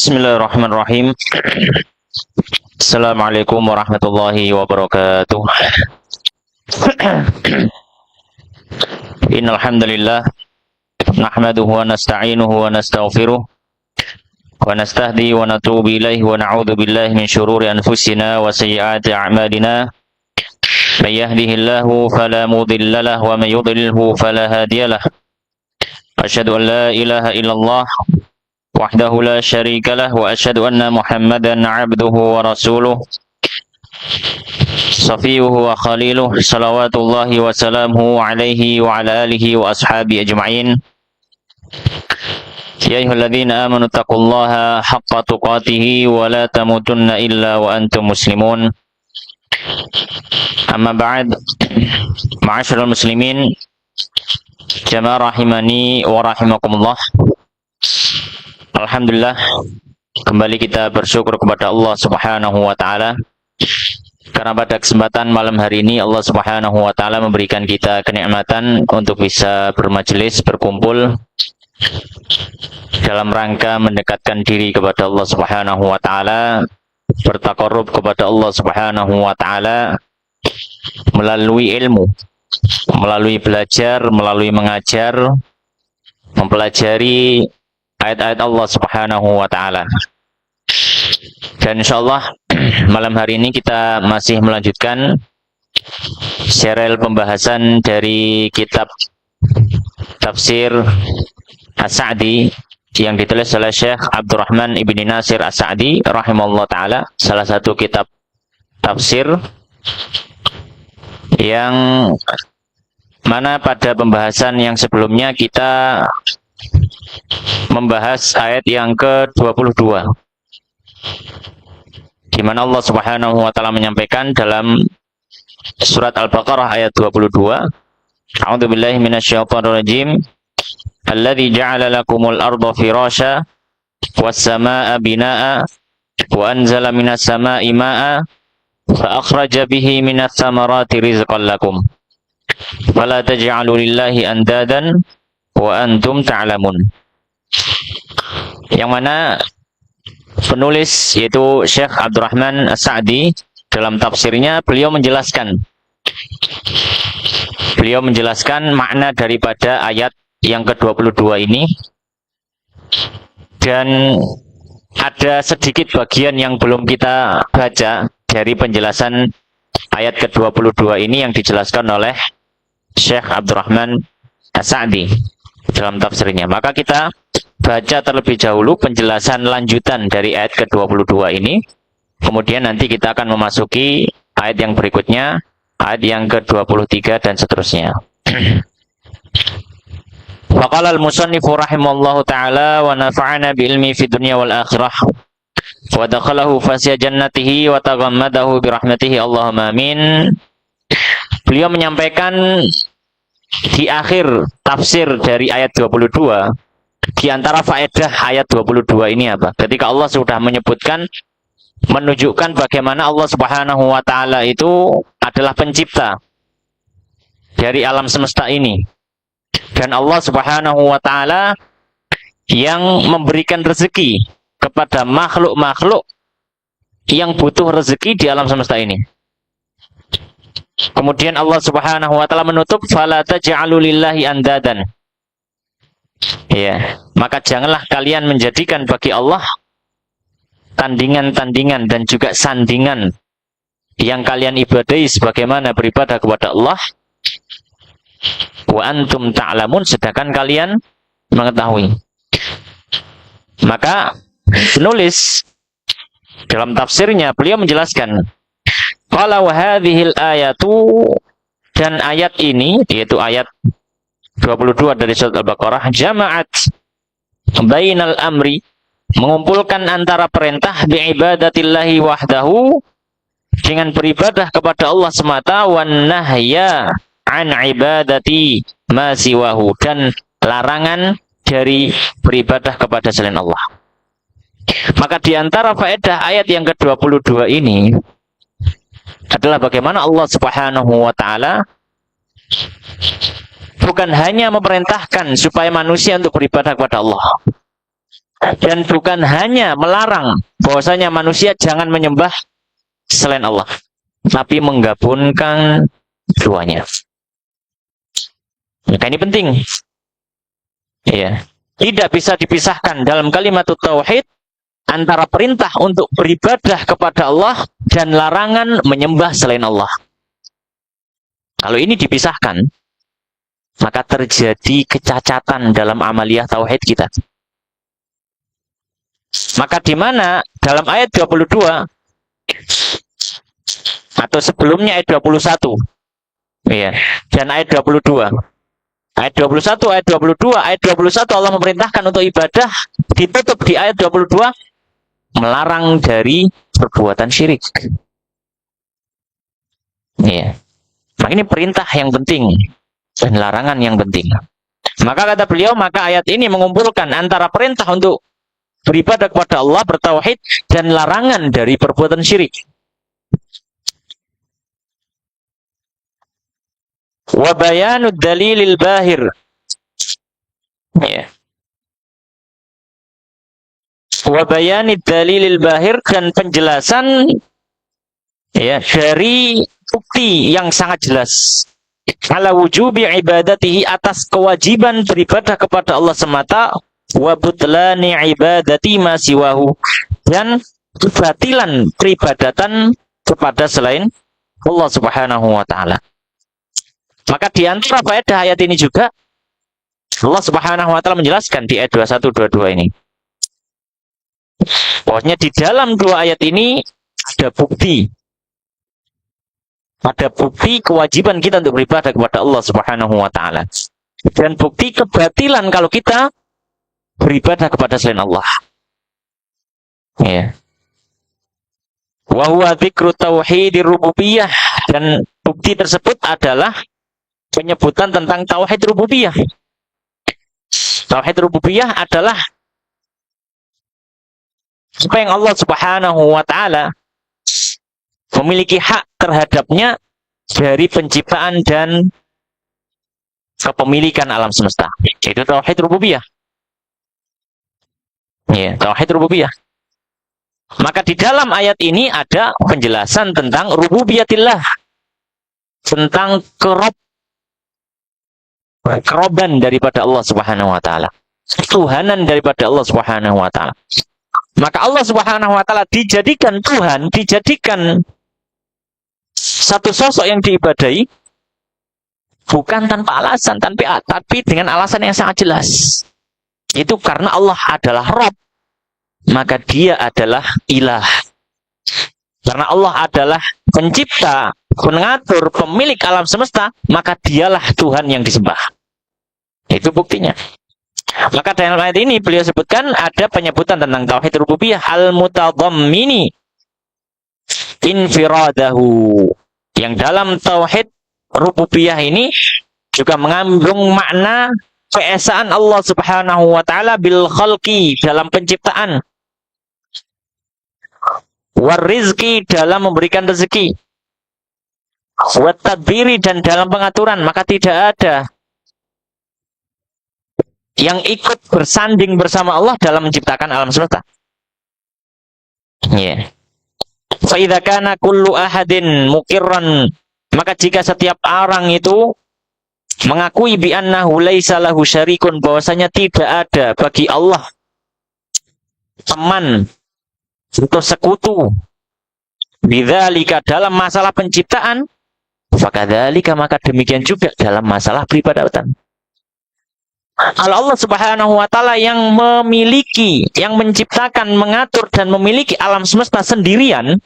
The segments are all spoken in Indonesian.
Bismillahirrahmanirrahim. Assalamualaikum warahmatullahi wabarakatuh. Innal hamdalillah nahmaduhu wa nasta'inuhu wa nastaghfiruh wa nastahdi wa natubu ilaihi wa na'udzu billahi min syururi anfusina wa sayyiati a'malina. May yahdihillahu fala mudilla lahu wa may yudlilhu fala hadiyalah. Asyhadu an la ilaha illallah wahdahu la syarika lah wa asyhadu anna Muhammadan 'abduhu wa rasuluh safiyuhu wa khaliluh salawatullahi wa salamuhu alaihi wa ala alihi wa ashabi ajma'in. Ya ayyuhalladzina amanu taqullaha haqqa tuqatih wa la tamutunna illa wa antum muslimun. Amma ba'd. Ma'asyiral muslimin, jamaah rahimani wa rahimakumullah. Alhamdulillah, kembali kita bersyukur kepada Allah Subhanahu wa taala karena pada kesempatan malam hari ini Allah Subhanahu wa taala memberikan kita kenikmatan untuk bisa bermajelis, berkumpul dalam rangka mendekatkan diri kepada Allah Subhanahu wa taala, bertaqarrub kepada Allah Subhanahu wa taala melalui ilmu, melalui belajar, melalui mengajar, mempelajari ayat-ayat Allah Subhanahu wa taala. Dan insyaallah malam hari ini kita masih melanjutkan serial pembahasan dari kitab tafsir As-Sa'di yang ditulis oleh Syekh Abdurrahman Ibni Nasir As-Sa'di rahimahullah taala, salah satu kitab tafsir yang mana pada pembahasan yang sebelumnya kita membahas ayat yang ke-22 di mana Allah Subhanahu wa taala menyampaikan dalam surat Al-Baqarah ayat 22, A'udzubillahi minasyaitonir rajim. Alladzi ja'ala lakumul arda firasya was samaa'a binaa'a wa anzala minas samaa'i maa'a fa akhraja bihi minats tsamarati rizqan lakum. Fala taj'alu lillahi andadan wa antum ta'lamun. Yang mana penulis yaitu Syekh Abdurrahman As-Sa'di dalam tafsirnya beliau menjelaskan makna daripada ayat yang ke-22 ini, dan ada sedikit bagian yang belum kita baca dari penjelasan ayat ke-22 ini yang dijelaskan oleh Syekh Abdurrahman As-Sa'di dalam tafsirnya. Maka kita baca terlebih dahulu penjelasan lanjutan dari ayat ke-22 ini. Kemudian nanti kita akan memasuki ayat yang berikutnya, ayat yang ke-23 dan seterusnya. Faqala al-musannifu rahimallahu ta'ala wa nafa'ana bi ilmi fid dunya wal akhirah wa dakhalahu fasya jannatihi wa taghammadahu bi rahmatihi Allahumma amin. Beliau menyampaikan di akhir tafsir dari ayat 22, di antara faedah ayat 22 ini apa? Ketika Allah sudah menyebutkan, menunjukkan bagaimana Allah Subhanahu wa taala itu adalah pencipta dari alam semesta ini. Dan Allah Subhanahu wa taala yang memberikan rezeki kepada makhluk-makhluk yang butuh rezeki di alam semesta ini. Kemudian Allah Subhanahu wa taala menutup, fala taj'alu lillahi andadan. Ya, maka janganlah kalian menjadikan bagi Allah tandingan-tandingan dan juga sandingan yang kalian ibadahi sebagaimana beribadah kepada Allah. Wa antum ta'lamun, sedangkan kalian mengetahui. Maka penulis dalam tafsirnya beliau menjelaskan, qala wa hadhil ayatu, dan ayat ini yaitu ayat 22 dari surat Al-Baqarah, jama'at bainal amri, mengumpulkan antara perintah bi'ibadatillahi wahdahu, dengan beribadah kepada Allah semata, wan nahya an ibadati ma siwahu, dan larangan dari beribadah kepada selain Allah. Maka di antara faedah ayat yang ke-22 ini adalah bagaimana Allah Subhanahu wa taala bukan hanya memerintahkan supaya manusia untuk beribadah kepada Allah, dan bukan hanya melarang bahwasanya manusia jangan menyembah selain Allah, tapi menggabungkan keduanya. Maka ini penting. Ya, tidak bisa dipisahkan dalam kalimat tauhid antara perintah untuk beribadah kepada Allah dan larangan menyembah selain Allah. Kalau ini dipisahkan, maka terjadi kecacatan dalam amaliyah tauhid kita. Maka di mana dalam ayat 22 atau sebelumnya ayat 21, ya, dan ayat 22. Ayat 21, ayat 22, ayat 21 Allah memerintahkan untuk ibadah, ditutup di ayat 22 melarang dari perbuatan syirik. Ya. Maka ini perintah yang penting dan larangan yang penting. Maka kata beliau, maka ayat ini mengumpulkan antara perintah untuk beribadah kepada Allah, bertauhid, dan larangan dari perbuatan syirik. Wa bayanud dalilil bahir. Ya. Wa bayanid dalilil bahir, dan penjelasan ya dari bukti yang sangat jelas ala wujubi ibadatihi, atas kewajiban beribadah kepada Allah semata, wa butlani ibadati ma siwahu, dan kebatilan peribadatan kepada selain Allah Subhanahu wa taala. Maka di antara faedah ayat ini juga Allah Subhanahu wa taala menjelaskan di ayat 21 22 ini, bahwasanya di dalam dua ayat ini ada bukti kewajiban kita untuk beribadah kepada Allah Subhanahu wa taala, dan bukti kebatilan kalau kita beribadah kepada selain Allah. Ya. Wa huwa dzikru tauhidir rububiyah, dan bukti tersebut adalah penyebutan tentang tauhid rububiyah. Tauhid rububiyah adalah apa yang Allah Subhanahu wa taala memiliki hak terhadapnya dari penciptaan dan kepemilikan alam semesta. Itu tauhid rububiyah. Ya, tauhid rububiyah. Maka di dalam ayat ini ada penjelasan tentang rububiyatillah, tentang keroban daripada Allah Subhanahu wa taala, ketuhanan daripada Allah Subhanahu wa taala. Maka Allah Subhanahu wa taala dijadikan Tuhan, dijadikan satu sosok yang diibadahi bukan tanpa alasan, tapi dengan alasan yang sangat jelas. Itu karena Allah adalah Rabb, maka dia adalah ilah. Karena Allah adalah pencipta, pengatur, pemilik alam semesta, maka dialah Tuhan yang disembah. Itu buktinya. Maka dalam ayat ini beliau sebutkan ada penyebutan tentang tauhid rububiyah al-mutadhammini infiradahu, yang dalam tauhid rububiyah ini juga mengandung makna keesaan Allah Subhanahu wa taala bil khalqi, dalam penciptaan, war rizqi, dalam memberikan rezeki, wa tadbiri, dan dalam pengaturan. Maka tidak ada yang ikut bersanding bersama Allah dalam menciptakan alam semesta. Ya. Fa idza kana kullu ahadin muqirran, maka jika setiap orang itu mengakui bi annahu laisa lahu syarikun, bahwasanya tidak ada bagi Allah teman atau sekutu, bidzalika, dalam masalah penciptaan, fakadzalika, maka demikian juga dalam masalah peribadatan. Kalau Allah Subhanahu wa taala yang memiliki, yang menciptakan, mengatur, dan memiliki alam semesta sendirian,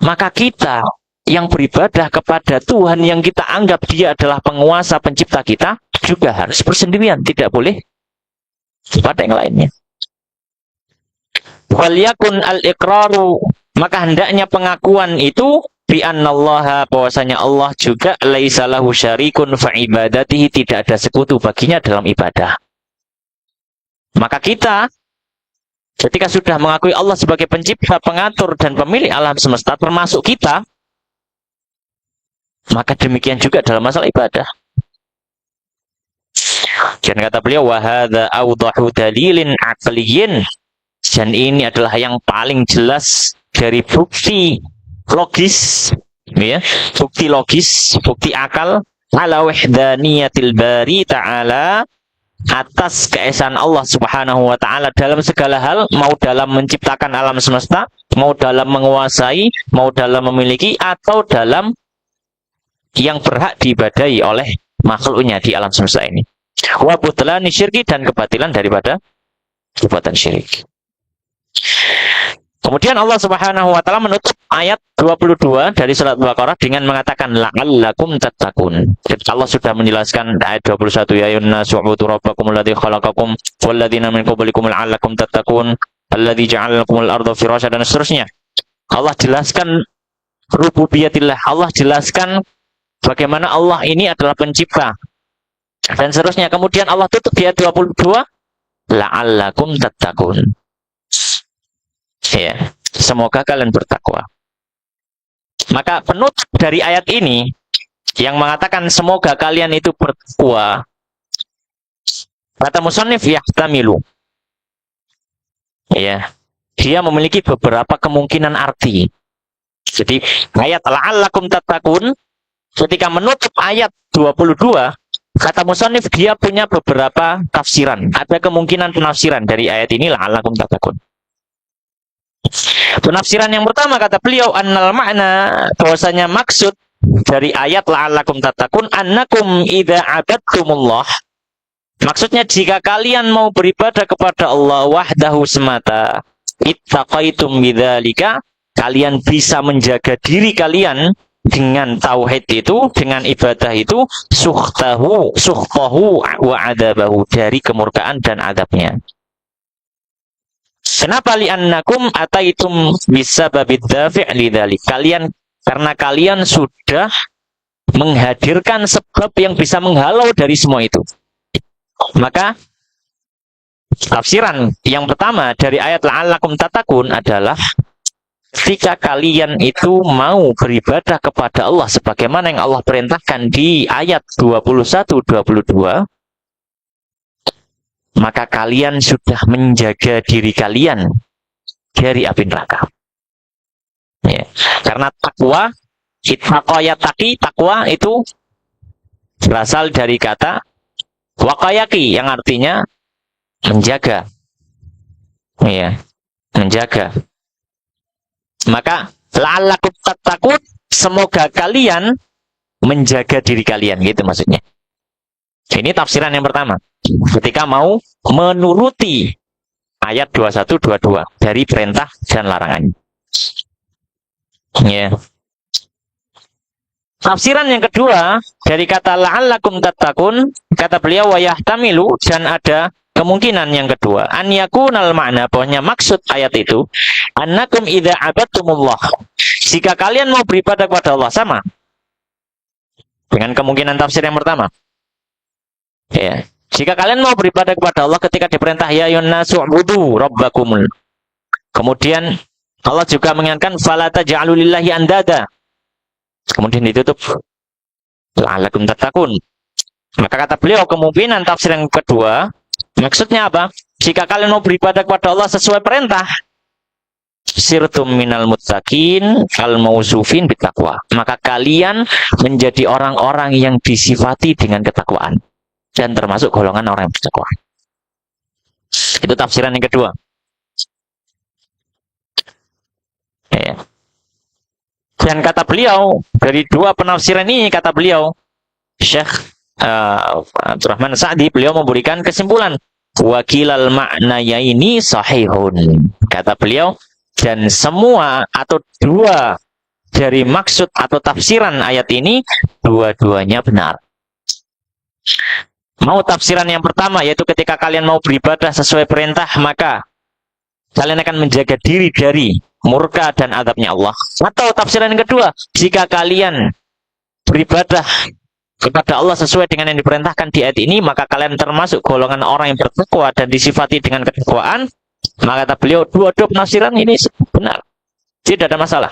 maka kita yang beribadah kepada Tuhan yang kita anggap dia adalah penguasa pencipta kita juga harus bersendirian, tidak boleh kepada yang lainnya. Wal yakun al-iqraru, maka hendaknya pengakuan itu bi annallaha, bahwasanya Allah juga laisa lahu syarikun fa ibadatihi, tidak ada sekutu baginya dalam ibadah. Maka kita ketika sudah mengakui Allah sebagai pencipta, pengatur dan pemilik alam semesta termasuk kita, maka demikian juga dalam masalah ibadah. Dan kata beliau, wa hadza awdahu dalilin aqliyyin, dan ini adalah yang paling jelas dari bukti logis, ya, bukti logis, bukti akal, ala wahdaniyatil bari ta'ala, atas keesaan Allah subhanahu wa ta'ala dalam segala hal, mau dalam menciptakan alam semesta, mau dalam menguasai, mau dalam memiliki, atau dalam yang berhak diibadahi oleh makhluknya di alam semesta ini. Wa butlani syirki, dan kebatilan daripada perbuatan syirik. Kemudian Allah Subhanahu wa taala menutup ayat 22 dari surat Al-Baqarah dengan mengatakan la'allakum tattaqun. Allah sudah menjelaskan ayat 21, ya ayyuhan nasu u'budu rabbakum alladzi khalaqakum walladzina min qablikum la'allakum tattaqun alladzi ja'ala lakumul arda firasya, dan seterusnya. Allah jelaskan rububiyatillah, Allah jelaskan bagaimana Allah ini adalah pencipta dan seterusnya. Kemudian Allah tutup di ayat 22 la'allakum tattaqun. Ya, semoga kalian bertakwa. Maka penutup dari ayat ini yang mengatakan semoga kalian itu bertakwa, kata musannif yahtamilu, ya, dia memiliki beberapa kemungkinan arti. Jadi ayat la'allakum tattaqun ketika menutup ayat 22, kata musannif dia punya beberapa tafsiran. Ada kemungkinan penafsiran dari ayat ini la'allakum tattaqun. Penafsiran yang pertama, kata beliau, annal makna, bahwasanya maksud dari ayat la'allakum tattaqun annakum idza abadtumullah, maksudnya jika kalian mau beribadah kepada Allah wahdahu semata, ittaqaitum bidzalika, kalian bisa menjaga diri kalian dengan tauhid itu, dengan ibadah itu, sukhtahu wa adabahu, dari kemurkaan dan adabnya. Kenapa li'annakum ataitum bisababid dafi' lidzalik, kalian karena kalian sudah menghadirkan sebab yang bisa menghalau dari semua itu. Maka tafsiran yang pertama dari ayat la'allakum tattaqun adalah ketika kalian itu mau beribadah kepada Allah sebagaimana yang Allah perintahkan di ayat 21-22, maka kalian sudah menjaga diri kalian dari api neraka. Ya. Karena takwa, ittaqayataki, takwa itu berasal dari kata waqayaki yang artinya menjaga. Ya, menjaga. Maka la'allakum tattaqun, semoga kalian menjaga diri kalian, gitu maksudnya. Ini tafsiran yang pertama. Ketika mau menuruti ayat 21-22 dari perintah dan larangan. Ya. Tafsiran yang kedua dari kata la'allakum tattaqun, kata beliau wa yahtamilu, dan ada kemungkinan yang kedua, an yakunal makna, bahwasanya maksud ayat itu annakum idza abadtumullah, jika kalian mau beribadah kepada Allah, sama dengan kemungkinan tafsir yang pertama. Ya. Jika kalian mau beribadah kepada Allah ketika diperintah ya ayyuhan nasu u'budu rabbakum. Kemudian Allah juga mengingatkan fala taj'alu lillahi andada. Kemudian ditutup la'allakum tattaqun. Maka kata beliau kemungkinan tafsir yang kedua, maksudnya apa? Jika kalian mau beribadah kepada Allah sesuai perintah, sirtum minal muttaqin al mausufin bittaqwa, maka kalian menjadi orang-orang yang disifati dengan ketakwaan dan termasuk golongan orang yang bertakwa. Itu tafsiran yang kedua. Ya. Dan kata beliau, dari dua penafsiran ini, kata beliau, Syekh Abdurrahman Sa'di, beliau memberikan kesimpulan, wakilal maknanya ini sahihun. Kata beliau, dan semua atau dua dari maksud atau tafsiran ayat ini, dua-duanya benar. Mau tafsiran yang pertama, yaitu ketika kalian mau beribadah sesuai perintah, maka kalian akan menjaga diri dari murka dan azabnya Allah. Atau tafsiran yang kedua, jika kalian beribadah kepada Allah sesuai dengan yang diperintahkan di ayat ini, maka kalian termasuk golongan orang yang bertakwa dan disifati dengan ketakwaan. Maka kata beliau, dua-dua penafsiran ini benar, tidak ada masalah.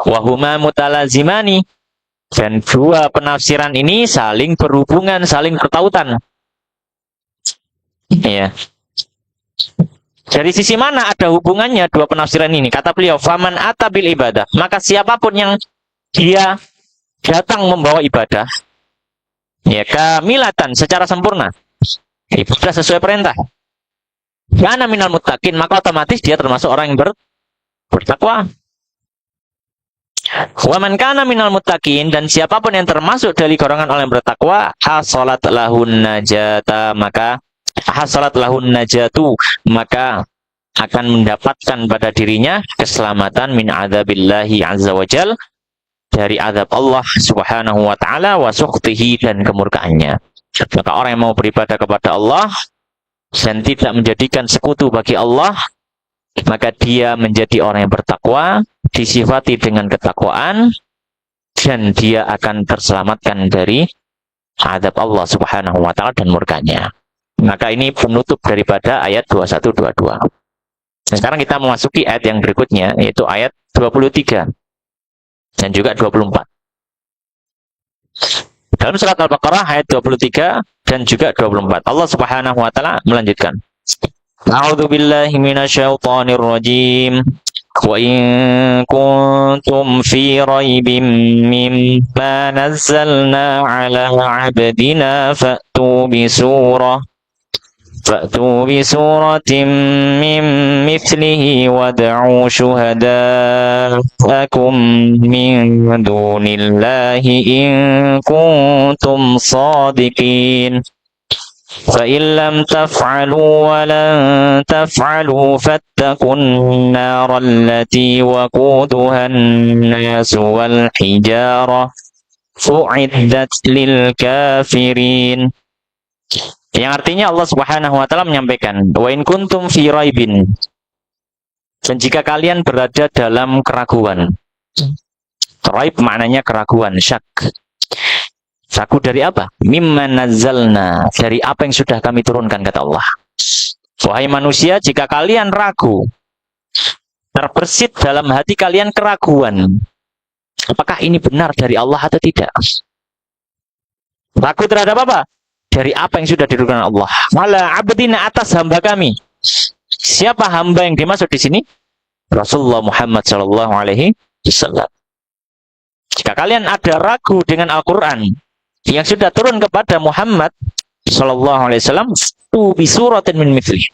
Wahuma mutalazimani, dan dua penafsiran ini saling berhubungan, saling bertautan. Ya. Dari sisi mana ada hubungannya dua penafsiran ini? Kata beliau, faman atabil ibadah, maka siapapun yang dia datang membawa ibadah, ya kamilatan, secara sempurna, ibadah sesuai perintah, kana minal muttaqin, maka otomatis dia termasuk orang yang bertakwa. Wa man kana minal muttaqin, dan siapapun yang termasuk dari golongan orang yang bertakwa, hasalat lahun najata, maka hasalat lahun najatu, maka akan mendapatkan pada dirinya keselamatan min adzabillahi azza wajal, dari azab Allah subhanahu wa ta'ala, wa sukhtihi, dan kemurkaannya. Maka orang yang mau beribadah kepada Allah dan tidak menjadikan sekutu bagi Allah, maka dia menjadi orang yang bertakwa, disifati dengan ketakwaan, dan dia akan terselamatkan dari azab Allah subhanahu wa ta'ala dan murkanya. Maka ini penutup daripada ayat 21-22. Nah, sekarang kita memasuki ayat yang berikutnya, yaitu ayat 23 dan juga 24. Dalam surat Al-Baqarah ayat 23 dan juga 24, Allah subhanahu wa ta'ala melanjutkan, A'udzu billahi minasyaitonir rajim. Wa in kuntum fi raibin mimma nazzalna 'ala 'abdina fa'tu bisuratin min mithlihi wad'u syuhada'akum min dunillahi in kuntum shadiqin. فَإِن لَّمْ تَفْعَلُوا وَلَن تَفْعَلُوا فَاتَّقُوا النَّارَ الَّتِي وَقُودُهَا النَّاسُ وَالْحِجَارَةُ أُعِدَّتْ لِلْكَافِرِينَ. Yang artinya Allah Subhanahu wa taala menyampaikan, wa in kuntum fi raibin, dan jika kalian berada dalam keraguan. Raib maknanya keraguan, syak. Ragu dari apa? Mimman nazzalna, dari apa yang sudah kami turunkan, kata Allah. Wahai manusia, jika kalian ragu, terbersit dalam hati kalian keraguan, apakah ini benar dari Allah atau tidak? Ragu terhadap apa? Dari apa yang sudah diturunkan Allah. Wala abdina, atas hamba kami. Siapa hamba yang dimaksud di sini? Rasulullah Muhammad sallallahu alaihi wasallam. Jika kalian ada ragu dengan Al-Quran yang sudah turun kepada Muhammad sallallahu alaihi wasallam, tu bisuratin min mithli.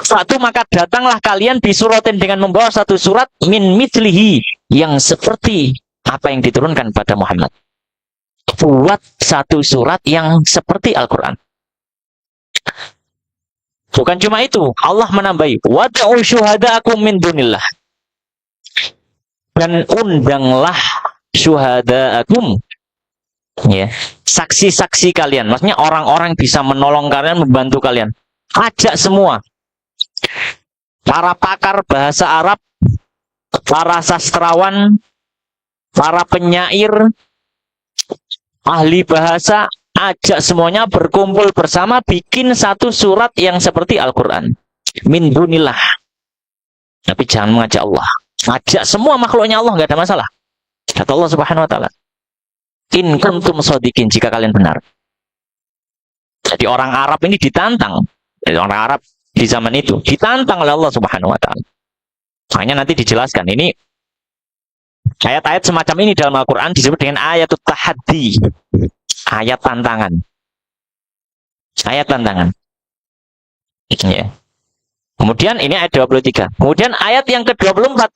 Satu, maka datanglah kalian bisuratin, dengan membawa satu surat, min mithlihi, yang seperti apa yang diturunkan pada Muhammad. Buat satu surat yang seperti Al-Quran. Bukan cuma itu, Allah menambahi, wad'u syuhada'akum min dunillah, dan undanglah syuhada'akum, ya, saksi-saksi kalian, maksudnya orang-orang bisa menolong kalian, membantu kalian. Ajak semua, para pakar bahasa Arab, para sastrawan, para penyair, ahli bahasa, ajak semuanya berkumpul bersama, bikin satu surat yang seperti Al-Quran. Min dunillah. Tapi jangan mengajak Allah. Ajak semua makhluknya Allah, nggak ada masalah. Kata Allah Subhanahu wa ta'ala, in kuntum shadiqin, jika kalian benar. Jadi orang Arab ini ditantang. Jadi orang Arab di zaman itu ditantang oleh Allah Subhanahu wa ta'ala. Makanya nanti dijelaskan. Ini ayat-ayat semacam ini dalam Al-Quran disebut dengan ayatut tahaddi. Ayat tantangan. Ayat tantangan. Ya. Kemudian ini ayat 23. Kemudian ayat yang ke-24.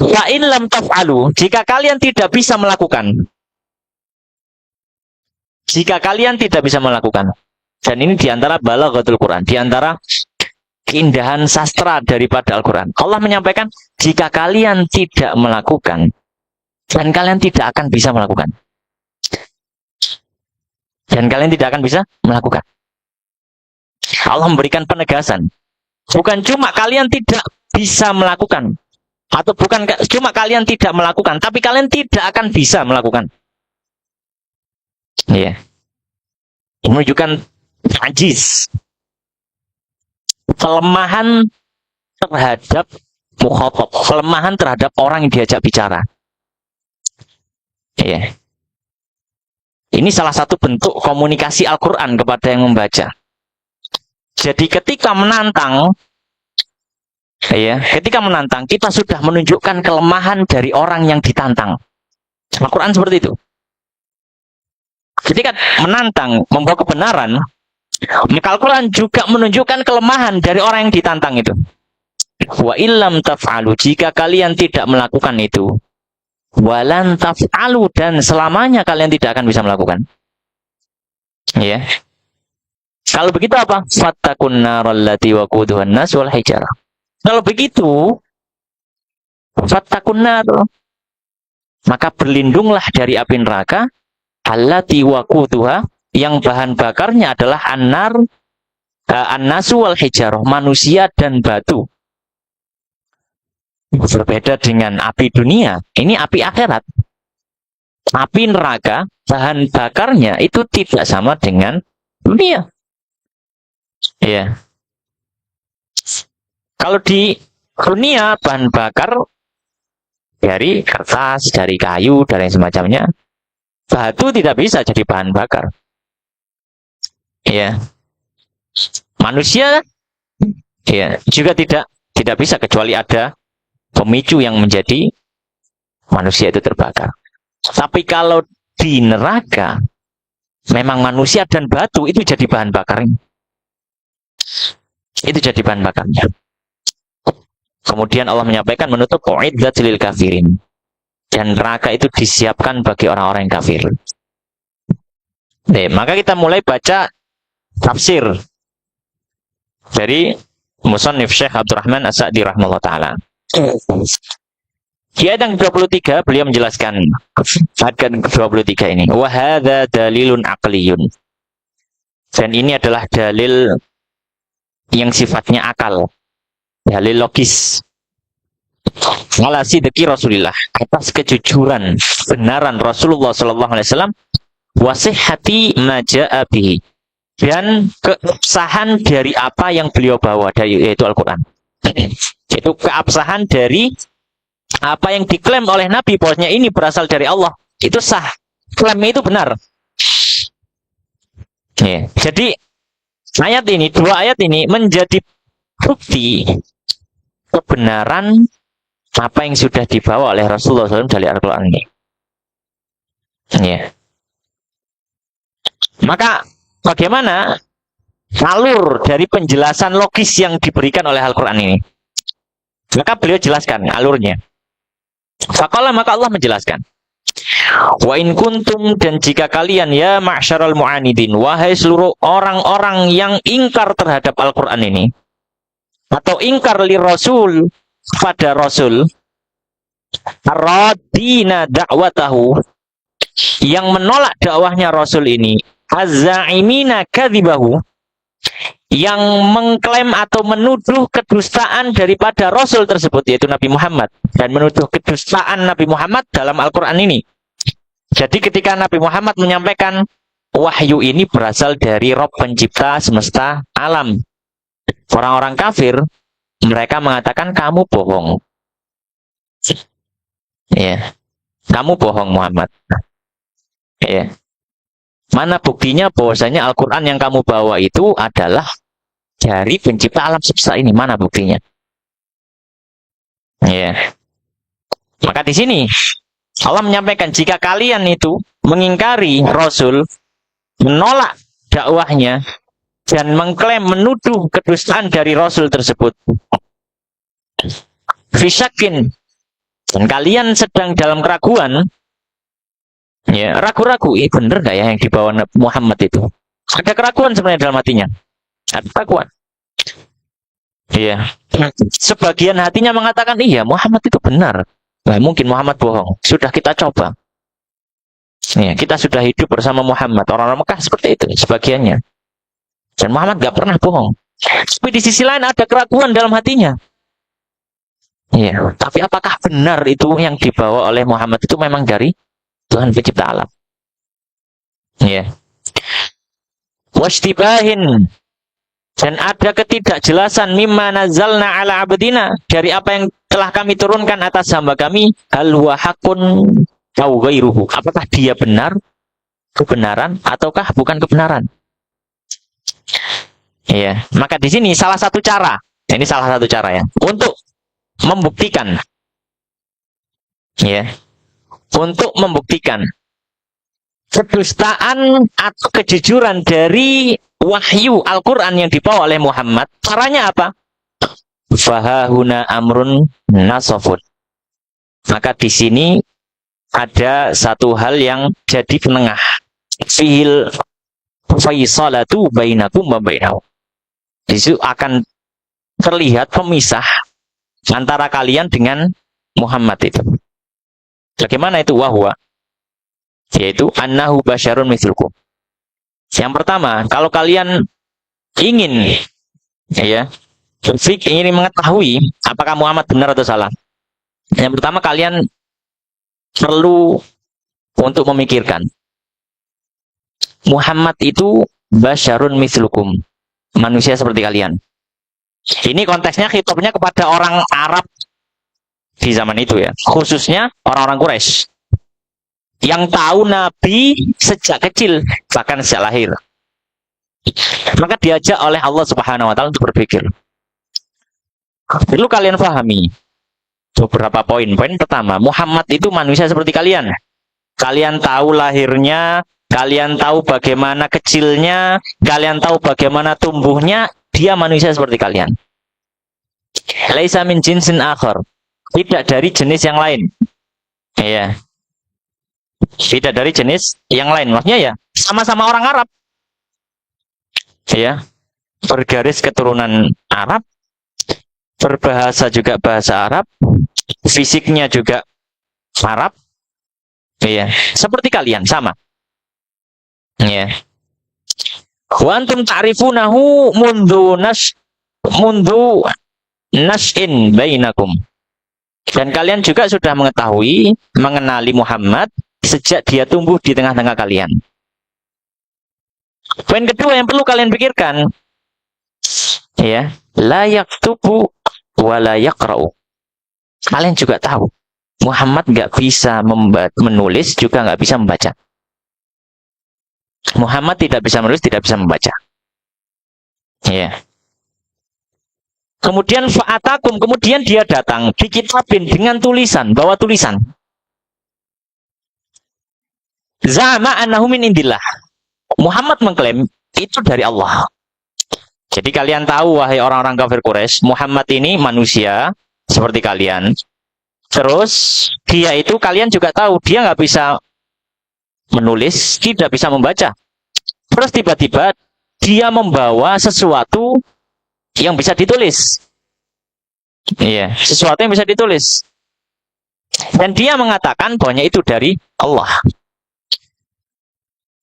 Fa in lam taf'alu, jika kalian tidak bisa melakukan. Jika kalian tidak bisa melakukan. Dan ini diantara balaghatul Quran, diantara keindahan sastra daripada Al-Quran. Allah menyampaikan, jika kalian tidak melakukan, dan kalian tidak akan bisa melakukan. Dan kalian tidak akan bisa melakukan. Allah memberikan penegasan. Bukan cuma kalian tidak bisa melakukan. Atau bukan cuma kalian tidak melakukan, tapi kalian tidak akan bisa melakukan. Iya. Menunjukkan ajis. Kelemahan terhadap mukhatab. Kelemahan terhadap orang yang diajak bicara. Iya. Ini salah satu bentuk komunikasi Al-Quran kepada yang membaca. Jadi ketika menantang, kita sudah menunjukkan kelemahan dari orang yang ditantang. Al-Quran seperti itu. Ketika menantang, membawa kebenaran, maka Al-Quran juga menunjukkan kelemahan dari orang yang ditantang itu. Wa illam taf'alu, jika kalian tidak melakukan itu, walan taf'alu, dan selamanya kalian tidak akan bisa melakukan. Ya. Kalau begitu apa? Fattakun naral lati waquduhan nas wal hijarah. Kalau begitu, fattakun nar, maka berlindunglah dari api neraka, allati waquduha, yang bahan bakarnya adalah an-nasu wal hijarah, manusia dan batu. Berbeda dengan api dunia, ini api akhirat. Api neraka, bahan bakarnya itu tidak sama dengan dunia. Ya. Kalau di dunia bahan bakar dari kertas, dari kayu, dari semacamnya, batu tidak bisa jadi bahan bakar. Ya. Manusia ya juga tidak bisa kecuali ada pemicu yang menjadi manusia itu terbakar. Tapi kalau di neraka memang manusia dan batu itu jadi bahan bakarnya. Itu jadi bahan bakarnya. Kemudian Allah menyampaikan menutup uiddat lil kafirin. Dan neraka itu disiapkan bagi orang-orang yang kafir. Maka kita mulai baca tafsir dari Musannif Syekh Abdurrahman As-Sa'di rahimahullah ta'ala. Di ayat yang ke-23 beliau menjelaskan ayat ke-23 ini, wa hadza dalilun aqliyun. Dan ini adalah dalil yang sifatnya akal, dalil logis. Ala sidqi Rasulillah, atas kejujuran, benaran Rasulullah sallallahu alaihi wasallam, wa sihhati ma jaa bihi, dan keabsahan dari apa yang beliau bawa, yaitu Al-Qur'an. Itu keabsahan dari apa yang diklaim oleh Nabi bahwasanya ini berasal dari Allah, itu sah, klaimnya itu benar. Jadi dua ayat ini menjadi bukti kebenaran apa yang sudah dibawa oleh Rasulullah SAW dari Al-Quran ini. Maka bagaimana alur dari penjelasan logis yang diberikan oleh Al-Quran ini? Maka beliau jelaskan alurnya. Faqala, maka Allah menjelaskan, wa in kuntum, dan jika kalian ya ma'syaral mu'anidin, wahai seluruh orang-orang yang ingkar terhadap Al-Quran ini, atau ingkar li Rasul, pada Rasul, radina da'watahu, yang menolak dakwahnya Rasul ini, az-za'imina kadzibahu, yang mengklaim atau menuduh kedustaan daripada Rasul tersebut, yaitu Nabi Muhammad, dan menuduh kedustaan Nabi Muhammad dalam Al-Quran ini. Jadi ketika Nabi Muhammad menyampaikan wahyu ini berasal dari Rabb pencipta semesta alam, orang-orang kafir mereka mengatakan kamu bohong. Kamu bohong Muhammad. Mana buktinya bahwasanya Al-Quran yang kamu bawa itu adalah dari pencipta alam semesta ini? Mana buktinya? Maka di sini Allah menyampaikan, jika kalian itu mengingkari Rasul, menolak dakwahnya, dan mengklaim menuduh kedustaan dari Rasul tersebut, fisyakin, dan kalian sedang dalam keraguan, ragu-ragu, bener gak ya yang dibawa Muhammad itu? Ada keraguan sebenarnya dalam hatinya, ada keraguan. Iya. Sebagian hatinya mengatakan, iya Muhammad itu benar. Nah, mungkin Muhammad bohong. Sudah kita coba. Ya, kita sudah hidup bersama Muhammad. Orang-orang Mekah seperti itu, sebagiannya. Dan Muhammad gak pernah bohong. Tapi di sisi lain ada keraguan dalam hatinya. Iya. Tapi apakah benar itu yang dibawa oleh Muhammad itu memang dari Tuhan pencipta alam? Iya. Wastibahin. Dan ada ketidakjelasan mimma nazalna ala abdina, dari apa yang telah kami turunkan atas hamba kami, hal huwa haqqun aw ghairuhu. Apakah dia benar, kebenaran, ataukah bukan kebenaran? Iya, maka di sini salah satu cara, ini salah satu cara ya, untuk membuktikan, ya, untuk membuktikan kedustaan atau kejujuran dari wahyu Al-Quran yang dibawa oleh Muhammad. Caranya apa? Fahahuna amrun nasofun. Maka di sini ada satu hal yang jadi penengah. Fihil faisalatu bainakum wa bainahu. Di situ akan terlihat pemisah antara kalian dengan Muhammad itu. Bagaimana itu? Wahwa, yaitu annahu basyarun mithlukum. Yang pertama, kalau kalian ingin ingin mengetahui apakah Muhammad benar atau salah, yang pertama kalian perlu untuk memikirkan Muhammad itu basyarun mithlukum, manusia seperti kalian. Ini konteksnya khitabnya kepada orang Arab di zaman itu ya, khususnya orang-orang Quraisy yang tahu Nabi sejak kecil, bahkan sejak lahir. Maka diajak oleh Allah Subhanahu wa taala untuk berpikir. Perlu kalian pahami beberapa poin. Poin pertama, Muhammad itu manusia seperti kalian. Kalian tahu lahirnya, kalian tahu bagaimana kecilnya, kalian tahu bagaimana tumbuhnya, dia manusia seperti kalian. Laisa min jinsin akhar. Tidak dari jenis yang lain. Iya. Tidak dari jenis yang lain. Maksudnya ya, sama-sama orang Arab. Ya, bergaris keturunan Arab, berbahasa juga bahasa Arab, fisiknya juga Arab. Ya, seperti kalian, sama. Ya. Wa antum ta'rifunahu mundu nas'in bainakum. Dan kalian juga sudah mengetahui, mengenali Muhammad sejak dia tumbuh di tengah-tengah kalian. Poin kedua yang perlu kalian pikirkan, ya, la yaktubu wa la yaqra'u. Kalian juga tahu, Muhammad nggak bisa menulis, juga nggak bisa membaca. Muhammad tidak bisa menulis, tidak bisa membaca. Ya. Kemudian fa'atakum, kemudian dia datang di kitabin dengan tulisan, bawa tulisan. Zama annahu min indillah. Muhammad mengklaim itu dari Allah. Jadi kalian tahu, wahai orang-orang kafir Quraisy, Muhammad ini manusia seperti kalian. Terus dia itu kalian juga tahu, dia nggak bisa menulis, tidak bisa membaca. Terus tiba-tiba dia membawa sesuatu yang bisa ditulis. Iya, sesuatu yang bisa ditulis. Dan dia mengatakan bahwa itu dari Allah.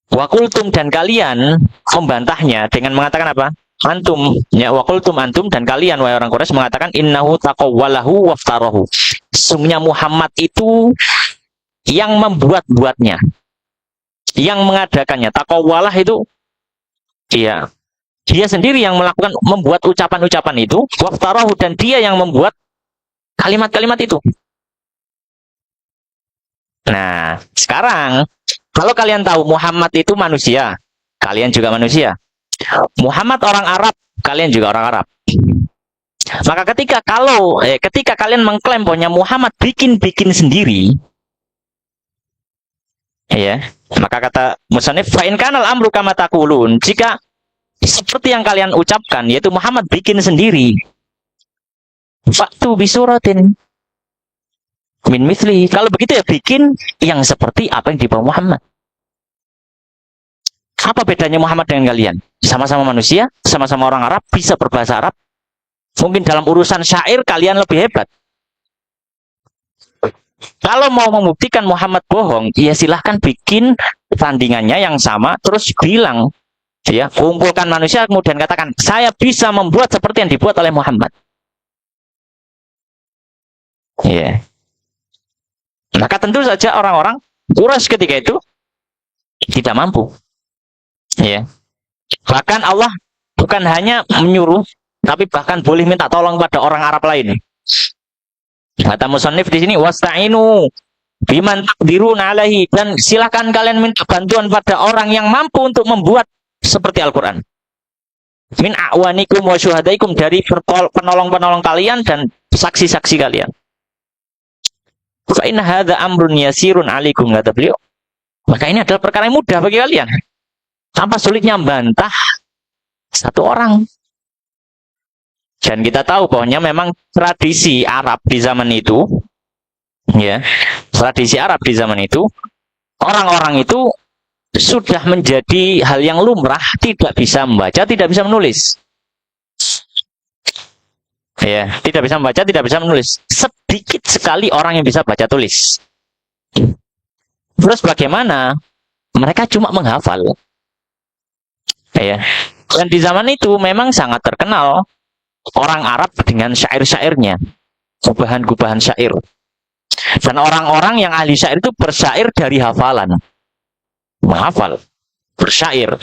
Wakultum, dan kalian membantahnya dengan mengatakan apa? Antum, ya, wakultum antum, dan kalian wahai orang Quraisy mengatakan innahu taqawwalahu waftarahu. Sesungguhnya Muhammad itu yang membuat-buatnya, yang mengadakannya. Taqawwalah itu iya, dia sendiri yang membuat ucapan-ucapan itu, waftarahu, dan dia yang membuat kalimat-kalimat itu. Nah, sekarang kalau kalian tahu Muhammad itu manusia, kalian juga manusia. Muhammad orang Arab, kalian juga orang Arab. Maka ketika kalian mengklaim bahwa Muhammad bikin sendiri, ya, maka kata musannif, fa in kanal amru kama taqulun, jika seperti yang kalian ucapkan, yaitu Muhammad bikin sendiri, fa'tu bisuratin min mithli. Kalau begitu ya bikin yang seperti apa yang dibawa Muhammad. Apa bedanya Muhammad dengan kalian? Sama-sama manusia, sama-sama orang Arab, bisa berbahasa Arab, Mungkin dalam urusan syair kalian lebih hebat. Kalau mau membuktikan Muhammad bohong, ya silahkan bikin tandingannya yang sama, terus bilang, ya, kumpulkan manusia, kemudian katakan, saya bisa membuat seperti yang dibuat oleh Muhammad. Ya. Maka tentu saja orang-orang Quraisy ketika itu tidak mampu. Ya. Bahkan Allah bukan hanya menyuruh, tapi bahkan boleh minta tolong pada orang Arab lain. Kata musannif di sini, wasta'inu biman taqdiruna alaihi, dan silakan kalian minta bantuan pada orang yang mampu untuk membuat seperti Al-Qur'an. Min a'wanikum wa syuhadaikum, dari penolong-penolong kalian dan saksi-saksi kalian. Fa inna hadza amrun yasirun alaikum, kata beliau. Maka ini adalah perkara yang mudah bagi kalian. Tanpa sulitnya membantah satu orang. Dan kita tahu bahwa memang tradisi Arab di zaman itu, ya, tradisi Arab di zaman itu, orang-orang itu sudah menjadi hal yang lumrah, tidak bisa membaca, tidak bisa menulis. Ya, tidak bisa membaca, tidak bisa menulis. Sedikit sekali orang yang bisa baca tulis. Terus bagaimana? Mereka cuma menghafal. Ya. Dan di zaman itu memang sangat terkenal orang Arab dengan syair-syairnya, gubahan-gubahan syair. Dan orang-orang yang ahli syair itu bersyair dari hafalan. Menghafal, bersyair.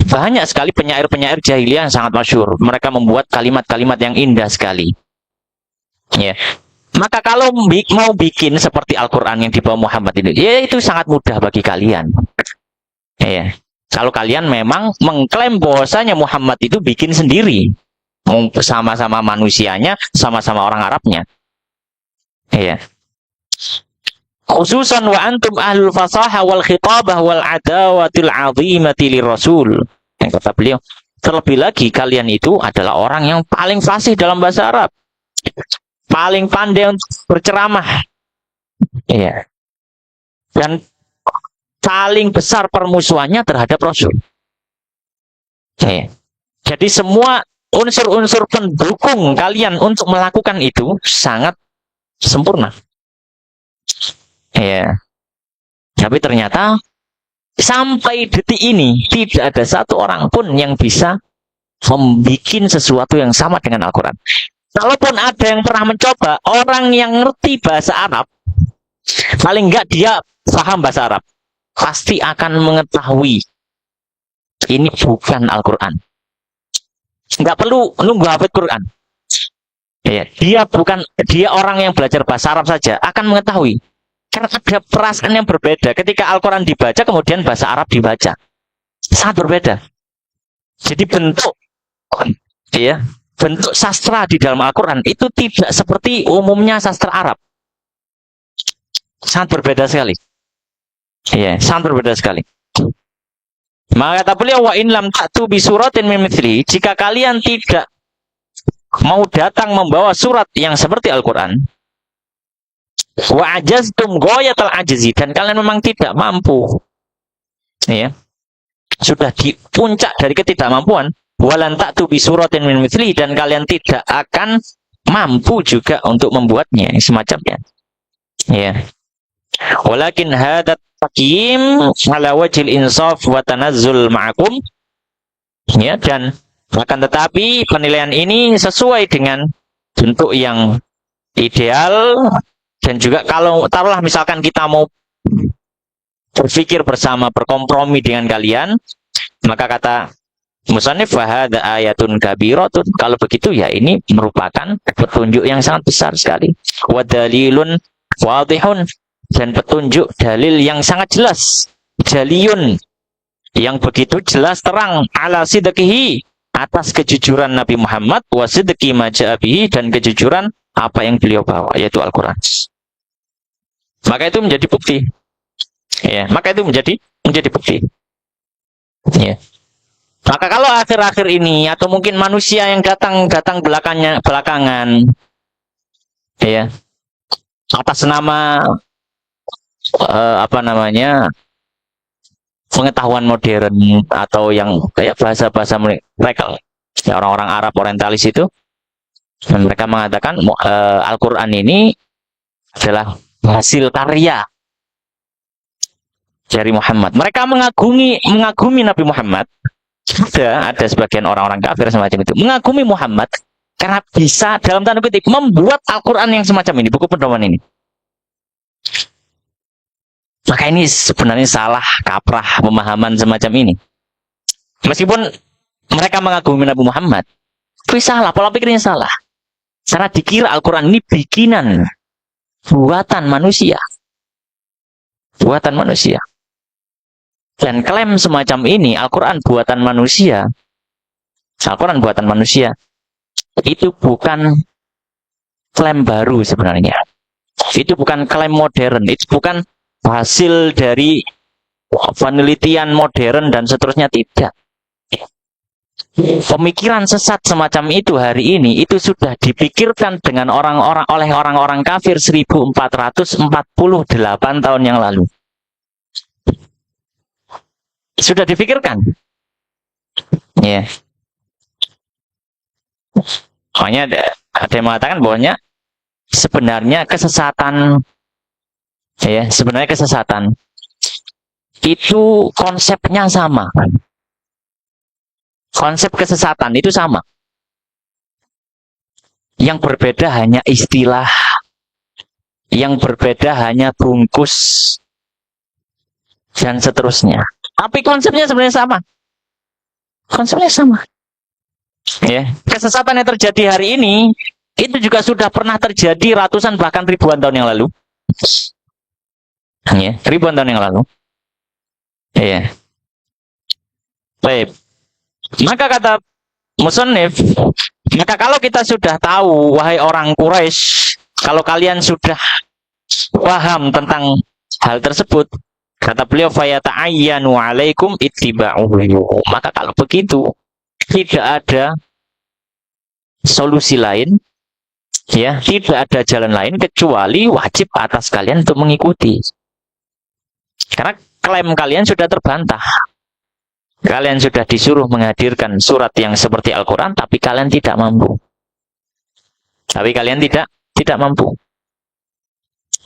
Banyak sekali penyair-penyair jahiliyah yang sangat masyhur. Mereka membuat kalimat-kalimat yang indah sekali. Ya. Maka kalau mau bikin seperti Al-Quran yang dibawa Muhammad ini, ya itu sangat mudah bagi kalian. Ya. Kalau kalian memang mengklaim bahwasanya Muhammad itu bikin sendiri, sama-sama manusianya, sama-sama orang Arabnya. Iya. Khususan wa antum ahlul fasaha wal khitabah wal adawatil azimati lirasul. Yang kata beliau, terlebih lagi kalian itu adalah orang yang paling fasih dalam bahasa Arab. Paling pandai untuk berceramah. Iya. Dan paling besar permusuhannya terhadap Rasul. Iya. Jadi semua unsur-unsur pendukung kalian untuk melakukan itu sangat sempurna. Ya. Tapi ternyata sampai detik ini tidak ada satu orang pun yang bisa membuat sesuatu yang sama dengan Al-Quran. Kalaupun ada yang pernah mencoba, orang yang ngerti bahasa Arab, paling enggak dia paham bahasa Arab, pasti akan mengetahui ini bukan Al-Quran. Nggak perlu nunggu hafid Quran. Ya, dia orang yang belajar bahasa Arab saja akan mengetahui. Karena ada perasaan yang berbeda ketika Al-Quran dibaca kemudian bahasa Arab dibaca. Sangat berbeda. Jadi bentuk sastra di dalam Al-Quran itu tidak seperti umumnya sastra Arab. Sangat berbeda sekali. Iya, sangat berbeda sekali. Maka kata beliau, wa in lam ta'tu bi suratin min mithli, jika kalian tidak mau datang membawa surat yang seperti Al-Qur'an, wa ajaztum ghayatal ajzi, dan kalian memang tidak mampu. Ya. Sudah di puncak dari ketidakmampuan, walan ta'tu bi suratin min mithli, dan kalian tidak akan mampu juga untuk membuatnya, semacamnya. Ya. Walakin hadat takim ala wajhil insaf wa tanazzul ma'akum. Ya, dan akan tetapi penilaian ini sesuai dengan bentuk yang ideal, dan juga kalau taruhlah misalkan kita mau berpikir bersama, berkompromi dengan kalian, maka kata musannif fahada ayatun kabiratun, kalau begitu ya ini merupakan petunjuk yang sangat besar sekali, wa dalilun wadihun, dan petunjuk dalil yang sangat jelas, jaliyun, yang begitu jelas terang, ala sidqihi, atas kejujuran Nabi Muhammad, wa sidqi ma ja'a bihi, dan kejujuran apa yang beliau bawa, yaitu Al-Quran. Maka itu menjadi bukti. Ya, maka itu menjadi bukti. Ya. Maka kalau akhir-akhir ini atau mungkin manusia yang datang belakangan, ya, atas nama pengetahuan modern atau yang kayak bahasa-bahasa mereka, ya, orang-orang Arab orientalis itu, Dan mereka mengatakan Al-Quran ini adalah hasil karya dari Muhammad. Mereka mengagumi Nabi Muhammad. Ada sebagian orang-orang kafir semacam itu mengagumi Muhammad karena bisa dalam tanda kutip membuat Al-Quran yang semacam ini, buku pedoman ini. Maka ini sebenarnya salah kaprah pemahaman semacam ini. Meskipun mereka mengagumi Nabi Muhammad, tapi salah, pola pikirnya salah. Karena dikira Al-Quran ini bikinan, buatan manusia. Buatan manusia. Dan klaim semacam ini, Al-Quran buatan manusia, Al-Quran buatan manusia, itu bukan klaim baru sebenarnya. Itu bukan klaim modern, itu bukan hasil dari penelitian modern dan seterusnya, tidak. Pemikiran sesat semacam itu hari ini itu sudah dipikirkan dengan oleh orang-orang kafir 1448 tahun yang lalu. Sudah dipikirkan. Ya. Makanya ada yang mengatakan bahwanya sebenarnya kesesatan itu konsepnya sama. Konsep kesesatan itu sama. Yang berbeda hanya istilah. Yang berbeda hanya bungkus. Dan seterusnya. Tapi konsepnya sebenarnya sama. Konsepnya sama. Ya, kesesatan yang terjadi hari ini itu juga sudah pernah terjadi ratusan bahkan ribuan tahun yang lalu. Ya, ribuan tahun yang lalu. Ya. Baik. Maka kata musannif, maka kalau kita sudah tahu, wahai orang Quraisy, kalau kalian sudah paham tentang hal tersebut, kata beliau, fayata'ayyanu 'alaikum ittiba'uhu. Maka kalau begitu, tidak ada solusi lain, ya, tidak ada jalan lain kecuali wajib atas kalian untuk mengikuti. Karena klaim kalian sudah terbantah. Kalian sudah disuruh menghadirkan surat yang seperti Al-Quran, tapi kalian tidak mampu. Tidak mampu.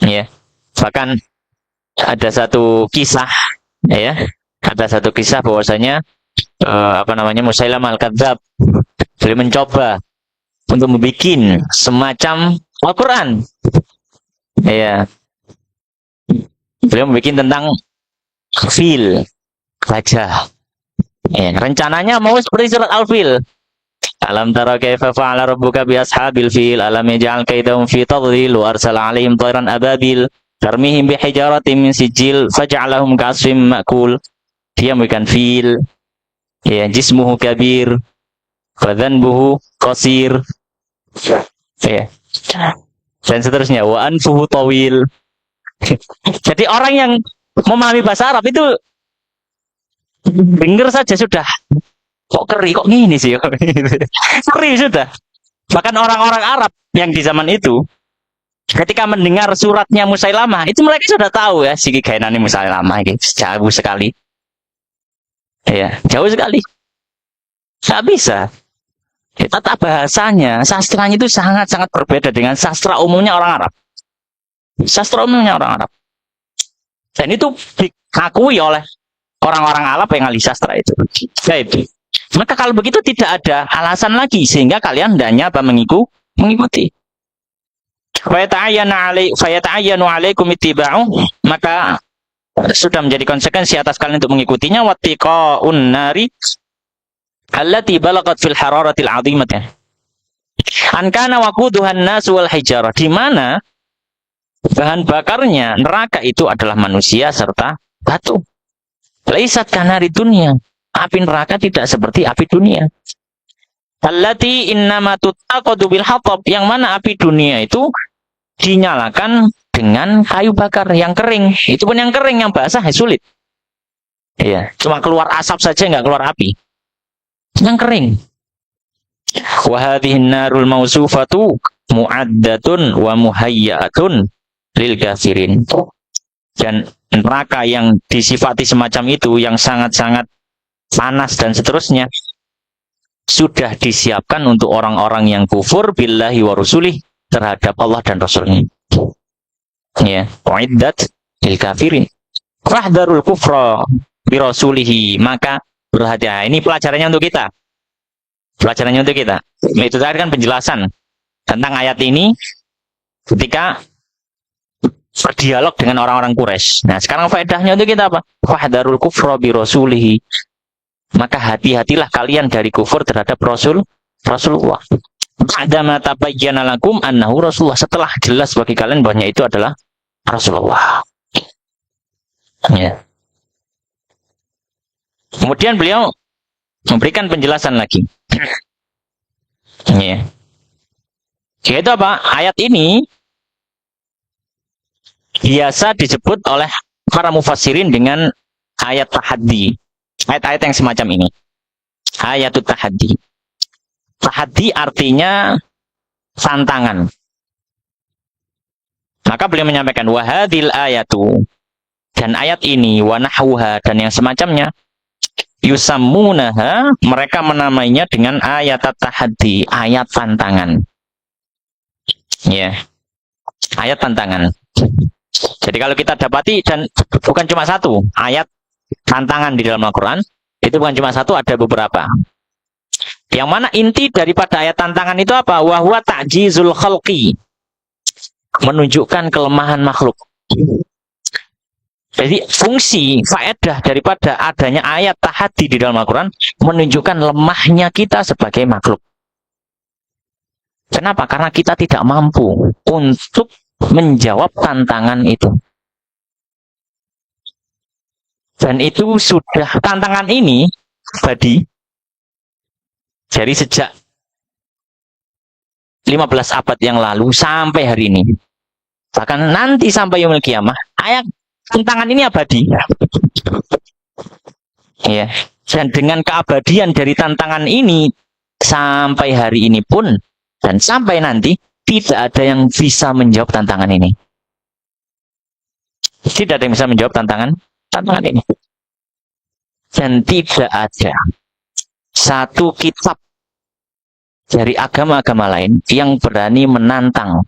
Ya, bahkan ada satu kisah, ya, bahwasanya Musailamah Al-Kadzdzab, beliau mencoba untuk membuat semacam Al-Quran. Ya, beliau membuat tentang fil, gajah. Ya, rencananya mau seperti surat Al-Fil. Alam tara kaifa fa'ala rabbuka bi ashabil fil, alam yaj'al kaidahum fi tadlil wa arsala 'alaihim tayran ababil tarmihim bi hijaratin min sijil faj'alahum ka'asfin ma'kul. Dia bukan fil. Ya, jismuhu kabir wa dhanbuhu qasir. Ya. Dan seterusnya, wa anfuhu tawil. Jadi orang yang memahami bahasa Arab itu dengar saja sudah kok keri, kok gini sih, keri sudah. Bahkan orang-orang Arab yang di zaman itu ketika mendengar suratnya Musailamah itu mereka sudah tahu ya, siki gaenane Musailamah ini jauh sekali, ya, jauh sekali, nggak bisa. Tata bahasanya, sastranya itu sangat-sangat berbeda dengan sastra umumnya orang Arab. Sastra umumnya orang Arab, dan itu diakui oleh orang-orang Arab yang ahli sastra itu. Baik. Maka kalau begitu tidak ada alasan lagi sehingga kalian hendaknya mengikuti. Fayata'ayyanu 'alaikum ittiba'u, maka sudah menjadi konsekuensi atas kalian untuk mengikutinya, wattiqa'un nari allati balaghat fil hararatil 'azimah. An kana waquduhan nas wal hijarah, di mana bahan bakarnya neraka itu adalah manusia serta batu. Laisat kanari dunia, api neraka tidak seperti api dunia. Allati innama tutaqadu bil hatab, yang mana api dunia itu dinyalakan dengan kayu bakar yang kering. Itu pun yang kering, yang basah sulit. Iya, cuma keluar asap saja, nggak keluar api. Yang kering. Wa hadhihi narul mausufatu mu'addatun wa muhayyatun lil kafirin. Dan neraka yang disifati semacam itu, yang sangat-sangat panas dan seterusnya, sudah disiapkan untuk orang-orang yang kufur billahi wa rusulih terhadap Allah dan Rasulnya. Ya, uiddat lil kafirin. Fahdharul kufra bi rasulihi, maka berhati-hati. Ini pelajarannya untuk kita. Pelajarannya untuk kita. Itu tadi kan penjelasan tentang ayat ini ketika berdialog dengan orang-orang Quraisy. Nah, sekarang faedahnya untuk kita apa? Fahdharul kufra bi rasulihi. Maka hati-hatilah kalian dari kufur terhadap Rasulullah. Ba'dama tabayyana lakum annahu Rasulullah, setelah jelas bagi kalian bahwa itu adalah Rasulullah. Ya. Kemudian beliau memberikan penjelasan lagi. Ya. Yaitu apa? Ayat ini biasa disebut oleh para mufassirin dengan ayat tahaddi. Ayat-ayat yang semacam ini. Ayatut tahaddi. Tahaddi artinya tantangan. Maka beliau menyampaikan wahadil ayatu, dan ayat ini wa nahwuha dan yang semacamnya yusammunaha, mereka menamainya dengan ayat tahaddi, ayat tantangan. Ya. Ayat tantangan. Jadi kalau kita dapati, dan bukan cuma satu ayat tantangan di dalam Al-Quran, itu bukan cuma satu, ada beberapa. Yang mana inti daripada ayat tantangan itu apa? Wahwa ta'jizul khalqi, menunjukkan kelemahan makhluk. Jadi fungsi, faedah daripada adanya ayat tahaddi di dalam Al-Quran menunjukkan lemahnya kita sebagai makhluk. Kenapa? Karena kita tidak mampu untuk menjawab tantangan itu. Dan itu sudah, tantangan ini abadi dari sejak 15 abad yang lalu sampai hari ini. Bahkan nanti sampai yaumul qiyamah, ayat tantangan ini abadi. Ya. Dan dengan keabadian dari tantangan ini sampai hari ini pun dan sampai nanti tidak ada yang bisa menjawab tantangan ini. Tidak ada yang bisa menjawab tantangan ini. Dan tidak ada satu kitab dari agama-agama lain yang berani menantang.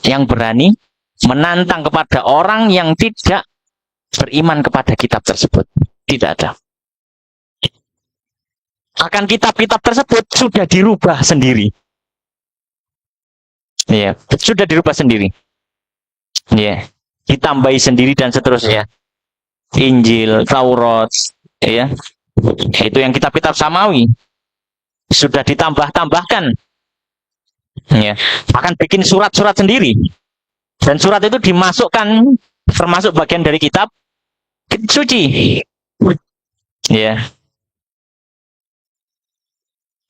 Yang berani menantang kepada orang yang tidak beriman kepada kitab tersebut. Tidak ada. Akan kitab-kitab tersebut sudah dirubah sendiri. Ya, sudah dirubah sendiri. Ya, ditambahi sendiri dan seterusnya. Injil, Taurat, ya, itu yang kitab-kitab samawi sudah ditambah-tambahkan. Ya, akan bikin surat-surat sendiri. Dan surat itu dimasukkan termasuk bagian dari kitab suci. Ya.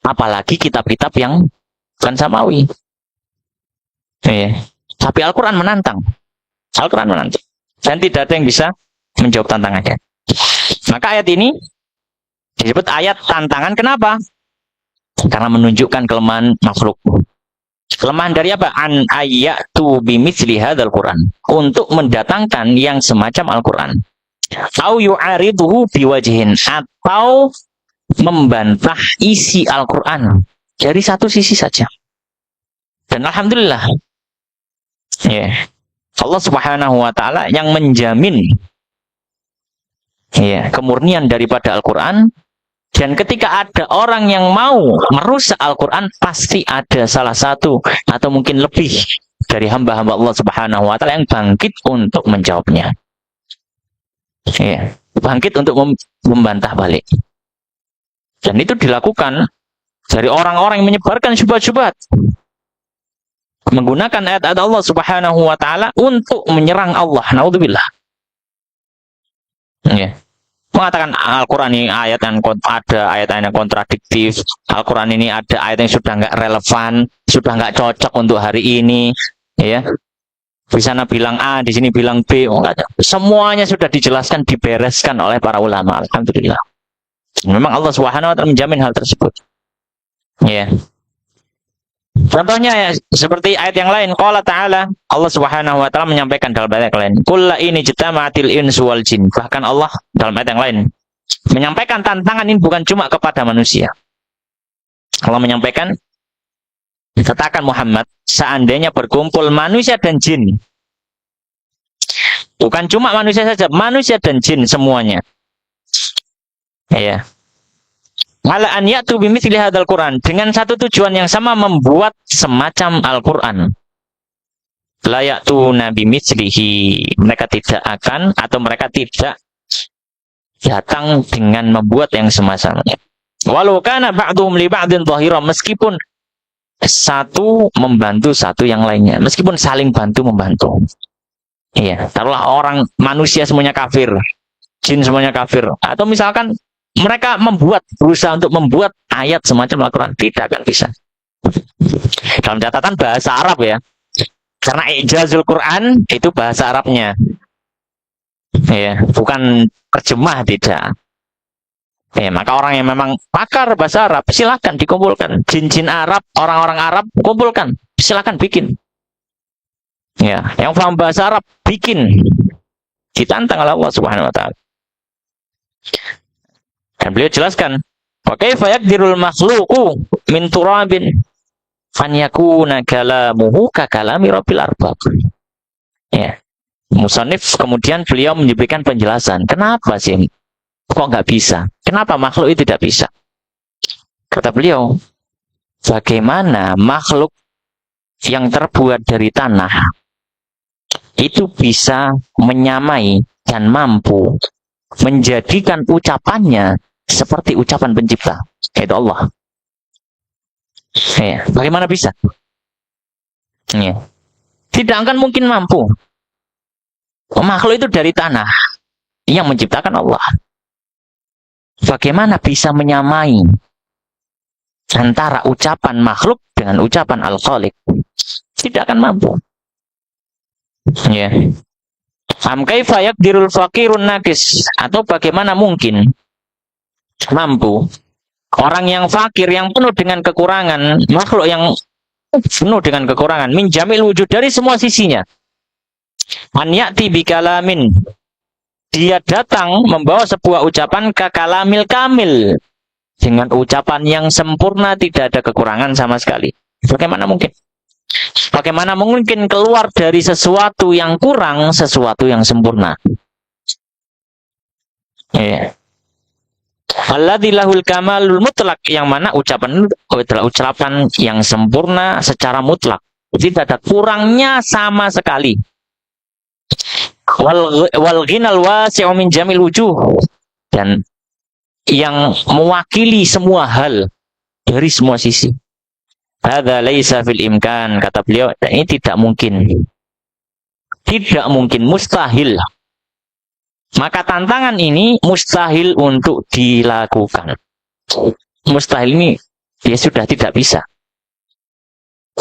Apalagi kitab-kitab yang bukan samawi. Ya. Tapi Al-Quran menantang. Al-Quran menantang. Dan tidak ada yang bisa menjawab tantangannya. Maka ayat ini disebut ayat tantangan. Kenapa? Karena menunjukkan kelemahan makhluk. Kelemahan dari apa? An ayatu bimitsli hadzal Quran. Untuk mendatangkan yang semacam Al-Quran. Au yu'ariduhu biwajhin. Atau membantah isi Al-Quran dari satu sisi saja. Dan alhamdulillah, ya, Allah Subhanahu wa ta'ala yang menjamin, ya, kemurnian daripada Al-Quran. Dan ketika ada orang yang mau merusak Al-Quran, pasti ada salah satu atau mungkin lebih dari hamba-hamba Allah Subhanahu wa ta'ala yang bangkit untuk menjawabnya. Ya, bangkit untuk membantah balik. Dan itu dilakukan dari orang-orang yang menyebarkan syubhat-syubhat, menggunakan ayat-ayat Allah Subhanahu wa ta'ala untuk menyerang Allah. Naudzubillah. Ya. Mengatakan Al-Quran ini ayat yang ada ayat-ayat yang kontradiktif. Al-Quran ini ada ayat yang sudah nggak relevan, sudah nggak cocok untuk hari ini. Ya. Di sana bilang A, di sini bilang B. Semuanya sudah dijelaskan, dibereskan oleh para ulama. Alhamdulillah. Memang Allah Subhanahu wa ta'ala menjamin hal tersebut. Ya. Contohnya ya, seperti ayat yang lain, qala ta'ala, Allah Subhanahu wa ta'ala menyampaikan dalam ayat yang lain, qul la in ijtama'atil insu wal jin. Bahkan Allah dalam ayat yang lain Menyampaikan tantangan ini bukan cuma kepada manusia. Allah menyampaikan, katakan Muhammad, seandainya berkumpul manusia dan jin, bukan cuma manusia saja, manusia dan jin semuanya. Ya. Ala an ya'tu bimithli hadzal Qur'an, dengan satu tujuan yang sama, membuat semacam Al-Qur'an. La ya'tuna bimithlihi, mereka tidak akan atau mereka tidak datang dengan membuat yang semacamnya. Walau kana ba'dhum li ba'din dhahira, meskipun satu membantu satu yang lainnya, meskipun saling bantu membantu. Iya, taruhlah orang manusia semuanya kafir, jin semuanya kafir, atau misalkan mereka berusaha untuk membuat ayat semacam Al-Quran, tidak akan bisa. Dalam catatan bahasa Arab ya, karena ijazul Quran itu bahasa Arabnya, ya, bukan terjemah, tidak. Ya, maka orang yang memang pakar bahasa Arab, silakan dikumpulkan. Jin-jin Arab, orang-orang Arab, kumpulkan. Silakan bikin. Ya, yang paham bahasa Arab, bikin. Ditantang oleh Allah Subhanahu wa Ta'ala. Dan beliau jelaskan, wa kaifa yaqdirul makhluqu min turabin an yakuna kalamuhu ka kalami rabbil arbab. Ya. Musannif kemudian beliau memberikan penjelasan, kenapa sih kok nggak bisa? Kenapa makhluk itu tidak bisa? Kata beliau, bagaimana makhluk yang terbuat dari tanah itu bisa menyamai dan mampu menjadikan ucapannya seperti ucapan pencipta, yaitu Allah. Ya, bagaimana bisa? Ya. Tidak akan mungkin mampu. Makhluk itu dari tanah yang menciptakan Allah. Bagaimana bisa menyamai antara ucapan makhluk dengan ucapan Al-Khaliq? Tidak akan mampu. Ya. Am kaifa yaqdirul faqirun nakis, atau bagaimana mungkin mampu orang yang fakir, yang penuh dengan kekurangan, makhluk yang penuh dengan kekurangan, min jamil wujud, dari semua sisinya, an ya'ti bikalamin, dia datang membawa sebuah ucapan kakalamil kamil, dengan ucapan yang sempurna, tidak ada kekurangan sama sekali. Bagaimana mungkin? Bagaimana mungkin keluar dari sesuatu yang kurang, sesuatu yang sempurna? Ya. Alladzi lahul kamalul mutlak, yang mana ucapan itu adalah ucapan yang sempurna secara mutlak, tidak ada kurangnya sama sekali. Wal ghinal wasi'u min jamil wujuh, dan yang mewakili semua hal dari semua sisi. Hadza laisa fil imkan, kata beliau, ini tidak mungkin. Tidak mungkin, mustahil. Maka tantangan ini mustahil untuk dilakukan. Mustahil ini dia sudah tidak bisa.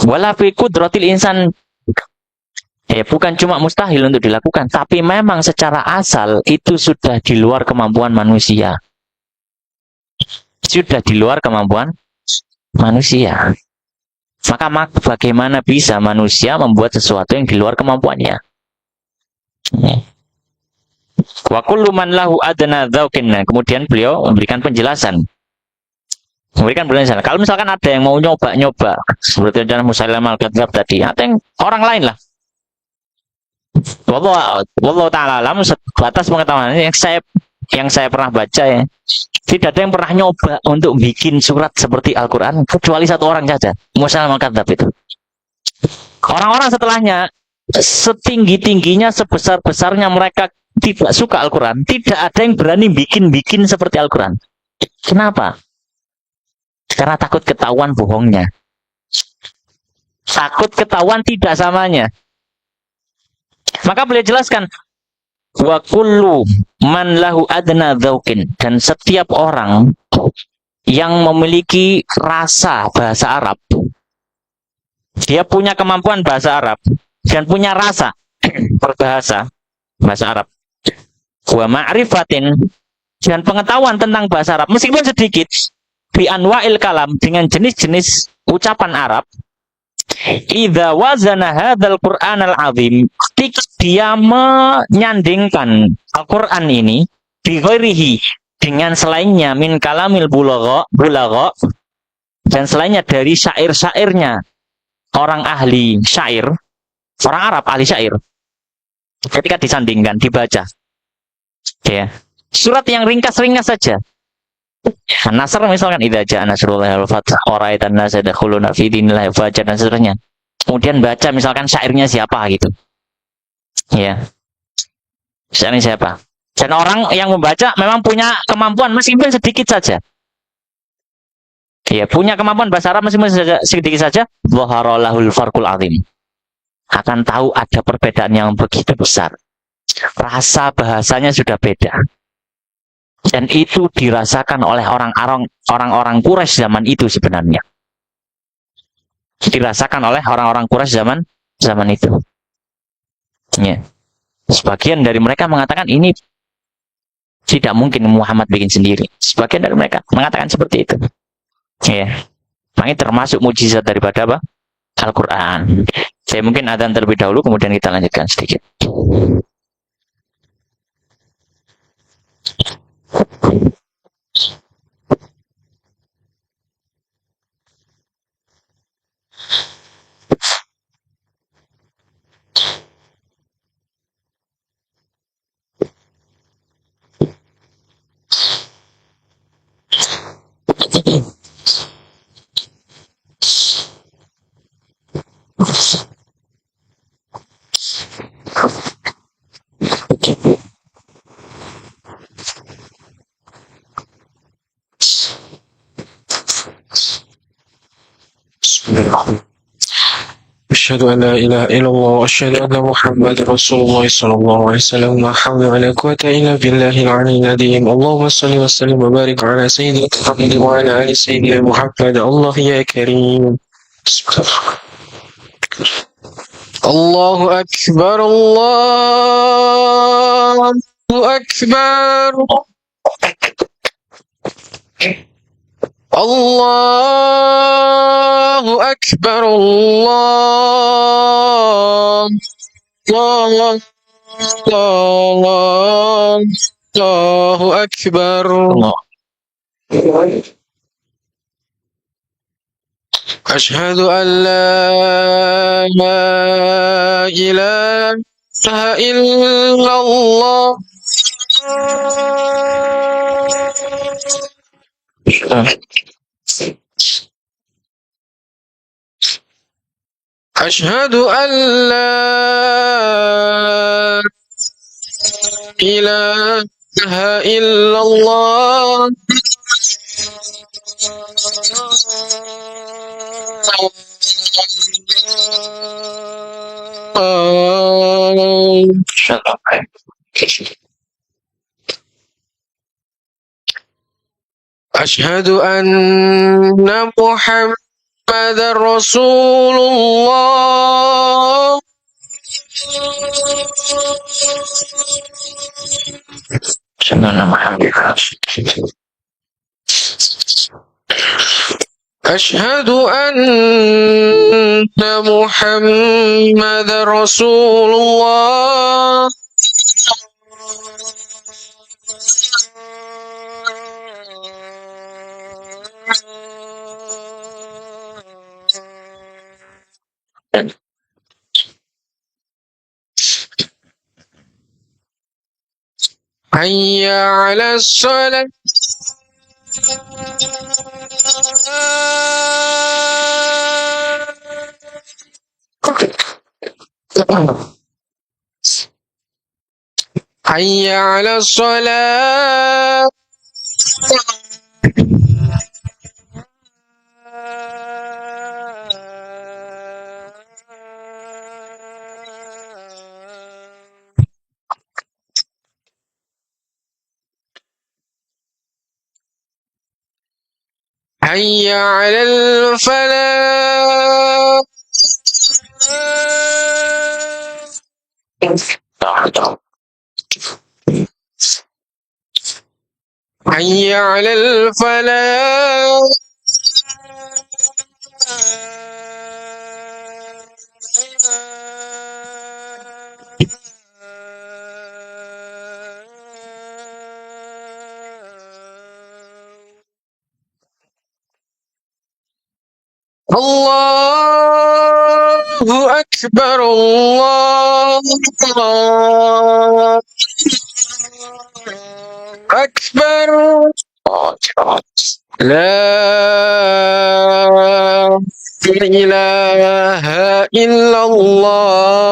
Wala fi qudratil insan, bukan cuma mustahil untuk dilakukan, tapi memang secara asal itu sudah di luar kemampuan manusia. Sudah di luar kemampuan manusia. Maka bagaimana bisa manusia membuat sesuatu yang di luar kemampuannya? Wa kullu man lahu adna dzauqin. Kemudian beliau memberikan penjelasan. Kalau misalkan ada yang mau nyoba-nyoba, seperti rencana Musailamah al-Kadzdzab tadi, atau yang orang lain lah. Wallahu ta'ala alam, sebatas pengetahuan yang saya pernah baca ya. Tidak ada yang pernah nyoba untuk bikin surat seperti Al-Quran, kecuali satu orang saja, Musailamah al-Kadzdzab itu. Orang-orang setelahnya, setinggi-tingginya, sebesar-besarnya mereka tidak suka Al-Quran, tidak ada yang berani bikin seperti Al-Quran. Kenapa? Karena takut ketahuan bohongnya. Takut ketahuan tidak samanya. Maka beliau jelaskan, wa kullu man lahu adna dzauqin, dan setiap orang yang memiliki rasa bahasa Arab, dia punya kemampuan bahasa Arab dan punya rasa berbahasa bahasa Arab, wa ma'rifatin, dan pengetahuan tentang bahasa Arab meskipun sedikit, bi anwa'il kalam, dengan jenis-jenis ucapan Arab, idza wazana hadzal Qur'anal azim, ketika dia menyandingkan Al-Qur'an ini bi ghairihi, dengan selainnya min kalamil bulagha dan selainnya dari syair-syairnya orang ahli syair, orang Arab ahli syair, ketika disandingkan dibaca, ya surat yang ringkas-ringkas saja. Nasr misalkan idza jaa nasrullahi wal fath wa ra'aitan nasa yadkhuluna fi dinillahi afwaja dan seterusnya. Kemudian baca misalkan syairnya siapa gitu. Ya. Syairnya siapa? Dan orang yang membaca memang punya kemampuan meskipun sedikit saja. Ya, punya kemampuan bahasa Arab meskipun sedikit saja, dhaharalahul farqul azim. Akan tahu ada perbedaan yang begitu besar. Rasa bahasanya sudah beda. Dan itu dirasakan oleh orang-orang Quraisy zaman itu sebenarnya. Dirasakan oleh orang-orang Quraisy zaman itu. Ya. Sebagian dari mereka mengatakan ini tidak mungkin Muhammad bikin sendiri. Sebagian dari mereka mengatakan seperti itu. Ya. Ini termasuk mujizat daripada apa? Al-Quran. Saya mungkin adzan terlebih dahulu, kemudian kita lanjutkan sedikit. أشهد أن لا إله إلا الله وأشهد أن محمد رسول الله صلى الله عليه وسلم لا حول ولا قوة إلا بالله العلي العظيم اللهم صل وسلم وبارك على سيدنا محمد وعلى آل سيدنا محمد الله يا كريم الله أكبر الله أكبر الله أكبر الله الله الله الله أكبر أشهد أن لا إله إلا الله أشهد أن لا إله إلا الله أشهد أن محمد رسول الله أشهد أن محمد رسول الله حي على الصلاة حي على الصلاة حي على الفلاح حي على الفلاح Allahu Akbar, Allahu Akbar. La ilaha illallah.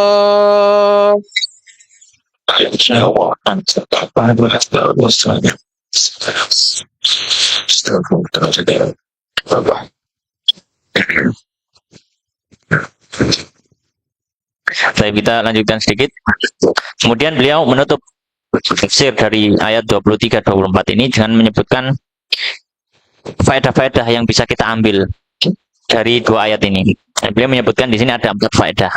Kita lanjutkan sedikit. Kemudian beliau menutup tafsir dari ayat 23-24 ini dengan menyebutkan faedah-faedah yang bisa kita ambil dari dua ayat ini. Beliau menyebutkan di sini ada 4 faedah.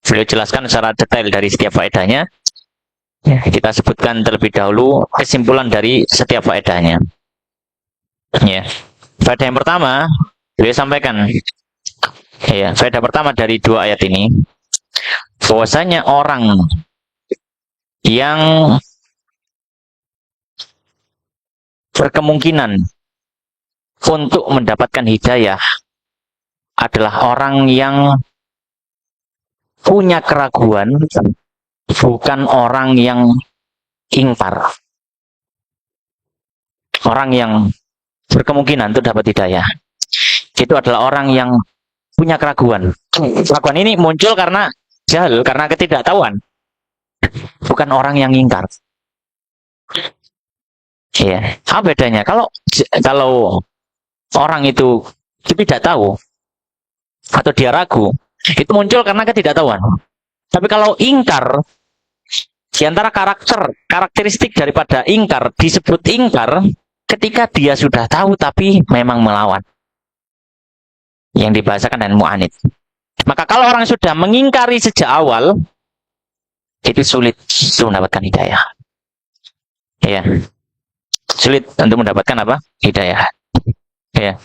Beliau jelaskan secara detail dari setiap faedahnya. Kita sebutkan terlebih dahulu kesimpulan dari setiap faedahnya. Ya. Faedah yang pertama, beliau sampaikan. Ya, faedah pertama dari dua ayat ini, bahwasanya orang yang berkemungkinan untuk mendapatkan hidayah adalah orang yang punya keraguan, bukan orang yang ingkar. Orang yang berkemungkinan untuk dapat hidayah itu adalah orang yang punya keraguan. Keraguan ini muncul karena jahil, karena ketidaktahuan, bukan orang yang ingkar. Ya, apa bedanya? Kalau orang itu tidak tahu atau dia ragu, itu muncul karena ketidaktahuan. Tapi kalau ingkar, di antara karakteristik daripada ingkar disebut ingkar ketika dia sudah tahu tapi memang melawan. Yang dibahasakan dengan mu'anid. Maka kalau orang sudah mengingkari sejak awal, itu sulit untuk mendapatkan hidayah. Ya. Sulit untuk mendapatkan apa? Hidayah. Ya.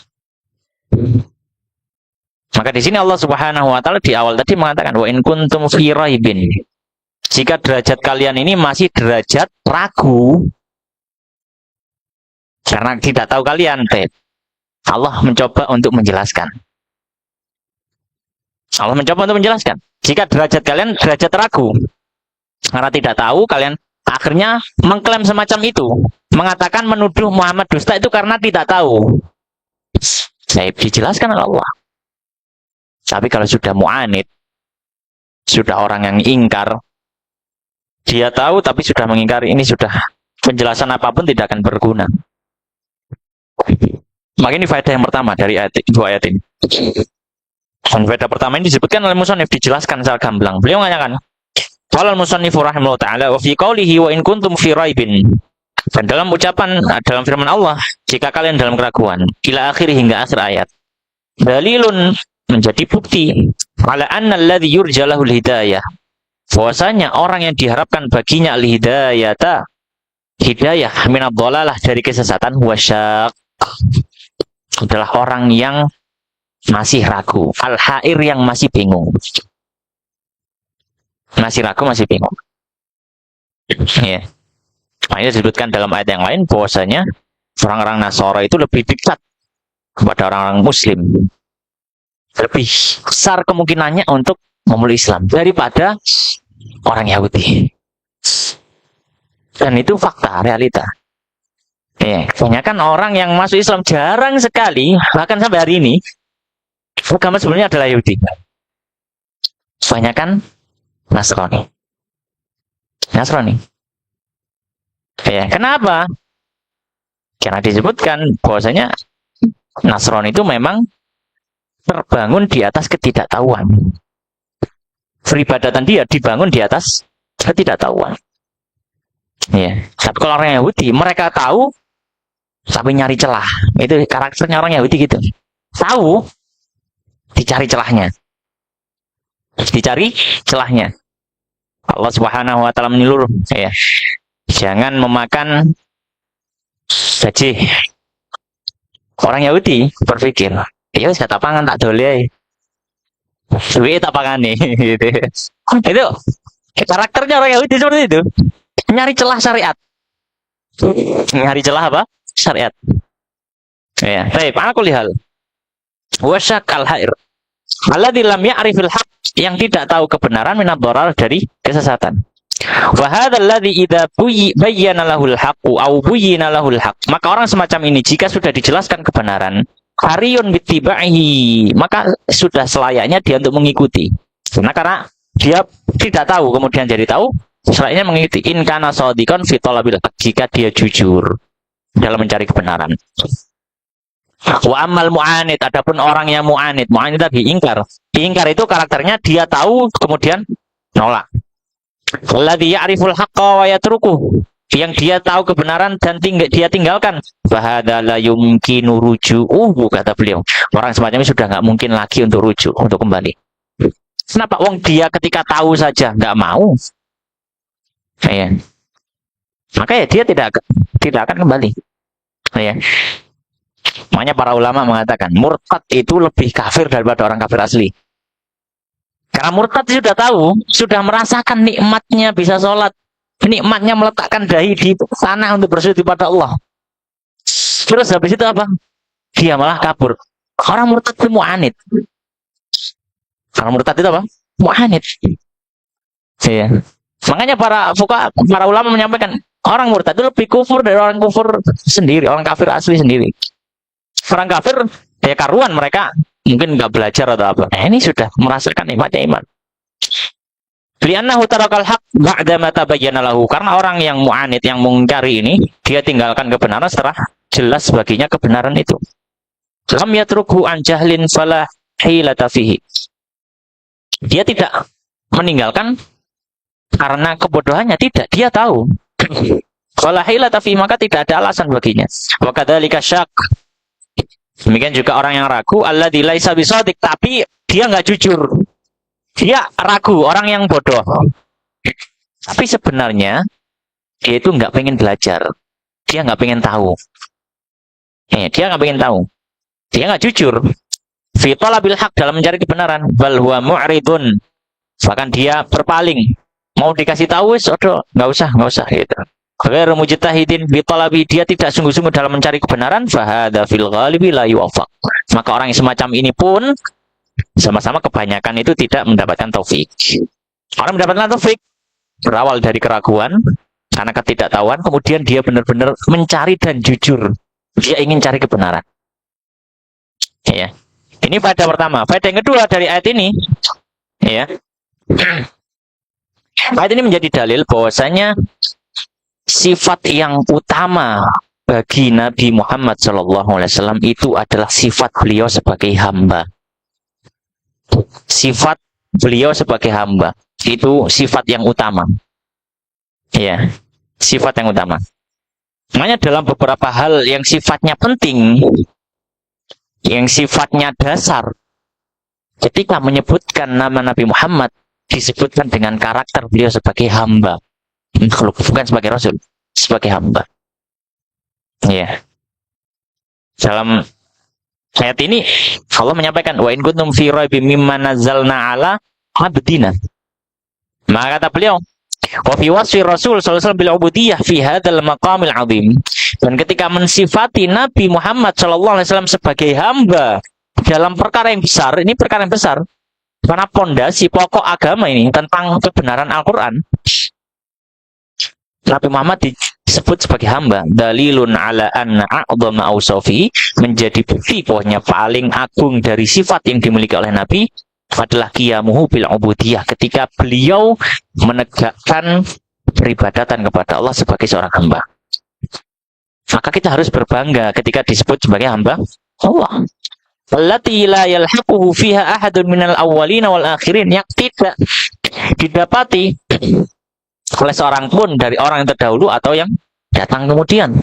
Maka di sini Allah Subhanahu wa taala di awal tadi mengatakan wa in kuntum fi raibin. Jika derajat kalian ini masih derajat ragu karena tidak tahu kalian, Allah mencoba untuk menjelaskan. Allah mencoba untuk menjelaskan. Jika derajat kalian derajat ragu karena tidak tahu, kalian akhirnya mengklaim semacam itu, mengatakan menuduh Muhammad dusta itu karena tidak tahu. Saya dijelaskan oleh Allah. Tapi kalau sudah mu'anid, sudah orang yang ingkar, dia tahu tapi sudah mengingkari, ini sudah penjelasan apapun tidak akan berguna. Maka ini faedah yang pertama dari dua ayat ini. Dan faedah pertama ini disebutkan oleh musannif, dijelaskan secara gamblang. Beliau mengatakan, qala al-musannifu rahimahullah ta'ala wa fi qawlihi wa in kuntum fi raibin. Dan dalam ucapan, dalam firman Allah, jika kalian dalam keraguan, ila akhir hingga akhir ayat. Dalilun, menjadi bukti ala anna alladhi yurja lahul hidayah, bahwasanya orang yang diharapkan baginya al-hidayata, hidayah minad dhalalah, dari kesesatan, wasyak, adalah orang yang masih ragu, al-hair, yang masih bingung. Masih ragu, masih bingung. Ya. Makanya disebutkan dalam ayat yang lain bahwasanya orang-orang Nasara itu lebih dekat kepada orang-orang Muslim. Lebih besar kemungkinannya untuk memeluk Islam daripada orang Yahudi. Dan itu fakta, realita. Ya, kebanyakan orang yang masuk Islam jarang sekali, bahkan sampai hari ini, agama sebelumnya adalah Yahudi. Kebanyakan Nasrani. Ya, kenapa? Karena disebutkan bahwasanya Nasrani itu memang terbangun di atas ketidaktahuan. Peribadatan dia dibangun di atas ketidaktahuan. Ya, tapi kalau orang Yahudi, mereka tahu tapi nyari celah. Itu karakternya orang Yahudi gitu. Tahu, dicari celahnya. Allah Subhanahu wa taala menyuruh, ya, jangan memakan gaji. Orang Yahudi berpikir, ya wis tak pangan tak dole. Duit tak pangane gitu. Itu karakternya orang Yahudi seperti itu. Nyari celah syariat. Nyari celah apa? Syariat. Ya, baik, aku lihat. Wasyak al-hair. Alladzi lam ya'rifil haq, yang tidak tahu kebenaran, minad dharar, dari kesesatan. Wa hadzal ladzi idza bayyana lahul haqqu aw buyyina lahul haqq, maka orang semacam ini jika sudah dijelaskan kebenaran, hariyun bittibahi, maka sudah selayaknya dia untuk mengikuti. Karena dia tidak tahu kemudian jadi tahu, selayaknya mengikuti. In kana shadiqan fi talabil haqq, jika dia jujur dalam mencari kebenaran. Wa amal mu'anid, adapun orang yang mu'anid tadi ingkar. Ingkar itu karakternya dia tahu kemudian nolak. Alladzi ya'riful haqqa wa yatruku, yang dia tahu kebenaran dan dia tinggalkan. Fahadza la yumkinu ruju'uhu, kata beliau. Orang semacam ini sudah nggak mungkin lagi untuk rujuk, untuk kembali. Kenapa? Wong dia ketika tahu saja nggak mau. Ya. Maka ya dia tidak akan kembali. Ya. Makanya para ulama mengatakan murtad itu lebih kafir daripada orang kafir asli. Karena murtad sudah tahu, sudah merasakan nikmatnya bisa sholat, nikmatnya meletakkan dahi di tanah untuk bersujud pada Allah. Terus habis itu apa? Dia malah kabur. Orang murtad itu mu'anid. Orang murtad itu apa? Mu'anid. Ya. Makanya para ulama menyampaikan orang murtad itu lebih kufur dari orang kufur sendiri, orang kafir asli sendiri. Orang kafir ya karuan, mereka mungkin nggak belajar atau apa. Ini sudah merasakan nikmatnya iman. Li'annahu tarakal haq ba'da ma tabayyana lahu, karena orang yang mu'anid, yang mengingkari ini, dia tinggalkan kebenaran setelah jelas baginya kebenaran itu. Lam yatruku an jahlin fala hilata fihi. Dia tidak meninggalkan karena kebodohannya, tidak, dia tahu. Fala hilata fihi, maka tidak ada alasan baginya. Wa kadzalika syak, demikian juga orang yang ragu, alladzi laisa bisadiq, tapi dia nggak jujur. Dia ragu, orang yang bodoh. Tapi sebenarnya dia itu nggak pengen belajar. Dia nggak pengen tahu. Dia nggak pengen tahu. Dia nggak jujur. Fi talabil haq, dalam mencari kebenaran. Bal huwa mu'ridun. Bahkan dia berpaling. Mau dikasih tahu, nggak usah gitu. Ghairu mujtahidin fi talabi, dia tidak sungguh-sungguh dalam mencari kebenaran. Fahadza fil ghalibi la yuwafaq. Maka orang yang semacam ini pun sama-sama kebanyakan itu tidak mendapatkan taufik. Orang mendapatkan taufik berawal dari keraguan karena ketidaktahuan, kemudian dia benar-benar mencari dan jujur. Dia ingin cari kebenaran. Ya. Ini faedah pertama. Faedah yang kedua dari ayat ini, ya. Ayat ini menjadi dalil bahwasanya sifat yang utama bagi Nabi Muhammad SAW itu adalah sifat beliau sebagai hamba. Sifat beliau sebagai hamba itu sifat yang utama. Ya, sifat yang utama. Makanya dalam beberapa hal yang sifatnya penting, yang sifatnya dasar, ketika menyebutkan nama Nabi Muhammad, disebutkan dengan karakter beliau sebagai hamba. Bukan sebagai rasul, sebagai hamba. Ya. Dalam ayat ini Allah menyampaikan wa in kuntum fi raibim mimma nazzalna ala abdina. Maka kata beliau, wa fi wasfi Rasul sallallahu alaihi wasallam bil ubudiyyah fi hadzal maqamil azim. Dan ketika mensifati Nabi Muhammad sallallahu alaihi wasallam sebagai hamba dalam perkara yang besar, ini perkara yang besar. Karena pondasi pokok agama ini tentang kebenaran Al-Qur'an. Nabi Muhammad disebut sebagai hamba. Dalilun ala anna a'dhama awsafi, menjadi bukti bahwanya paling agung dari sifat yang dimiliki oleh Nabi adalah qiyamuhu bil ubudiyah, ketika beliau menegakkan peribadatan kepada Allah sebagai seorang hamba. Maka kita harus berbangga ketika disebut sebagai hamba Allah. Allati la yalhaquhu fiha ahadun minal awwalina wal akhirin, yang tidak didapati oleh seorang pun dari orang yang terdahulu atau yang datang kemudian.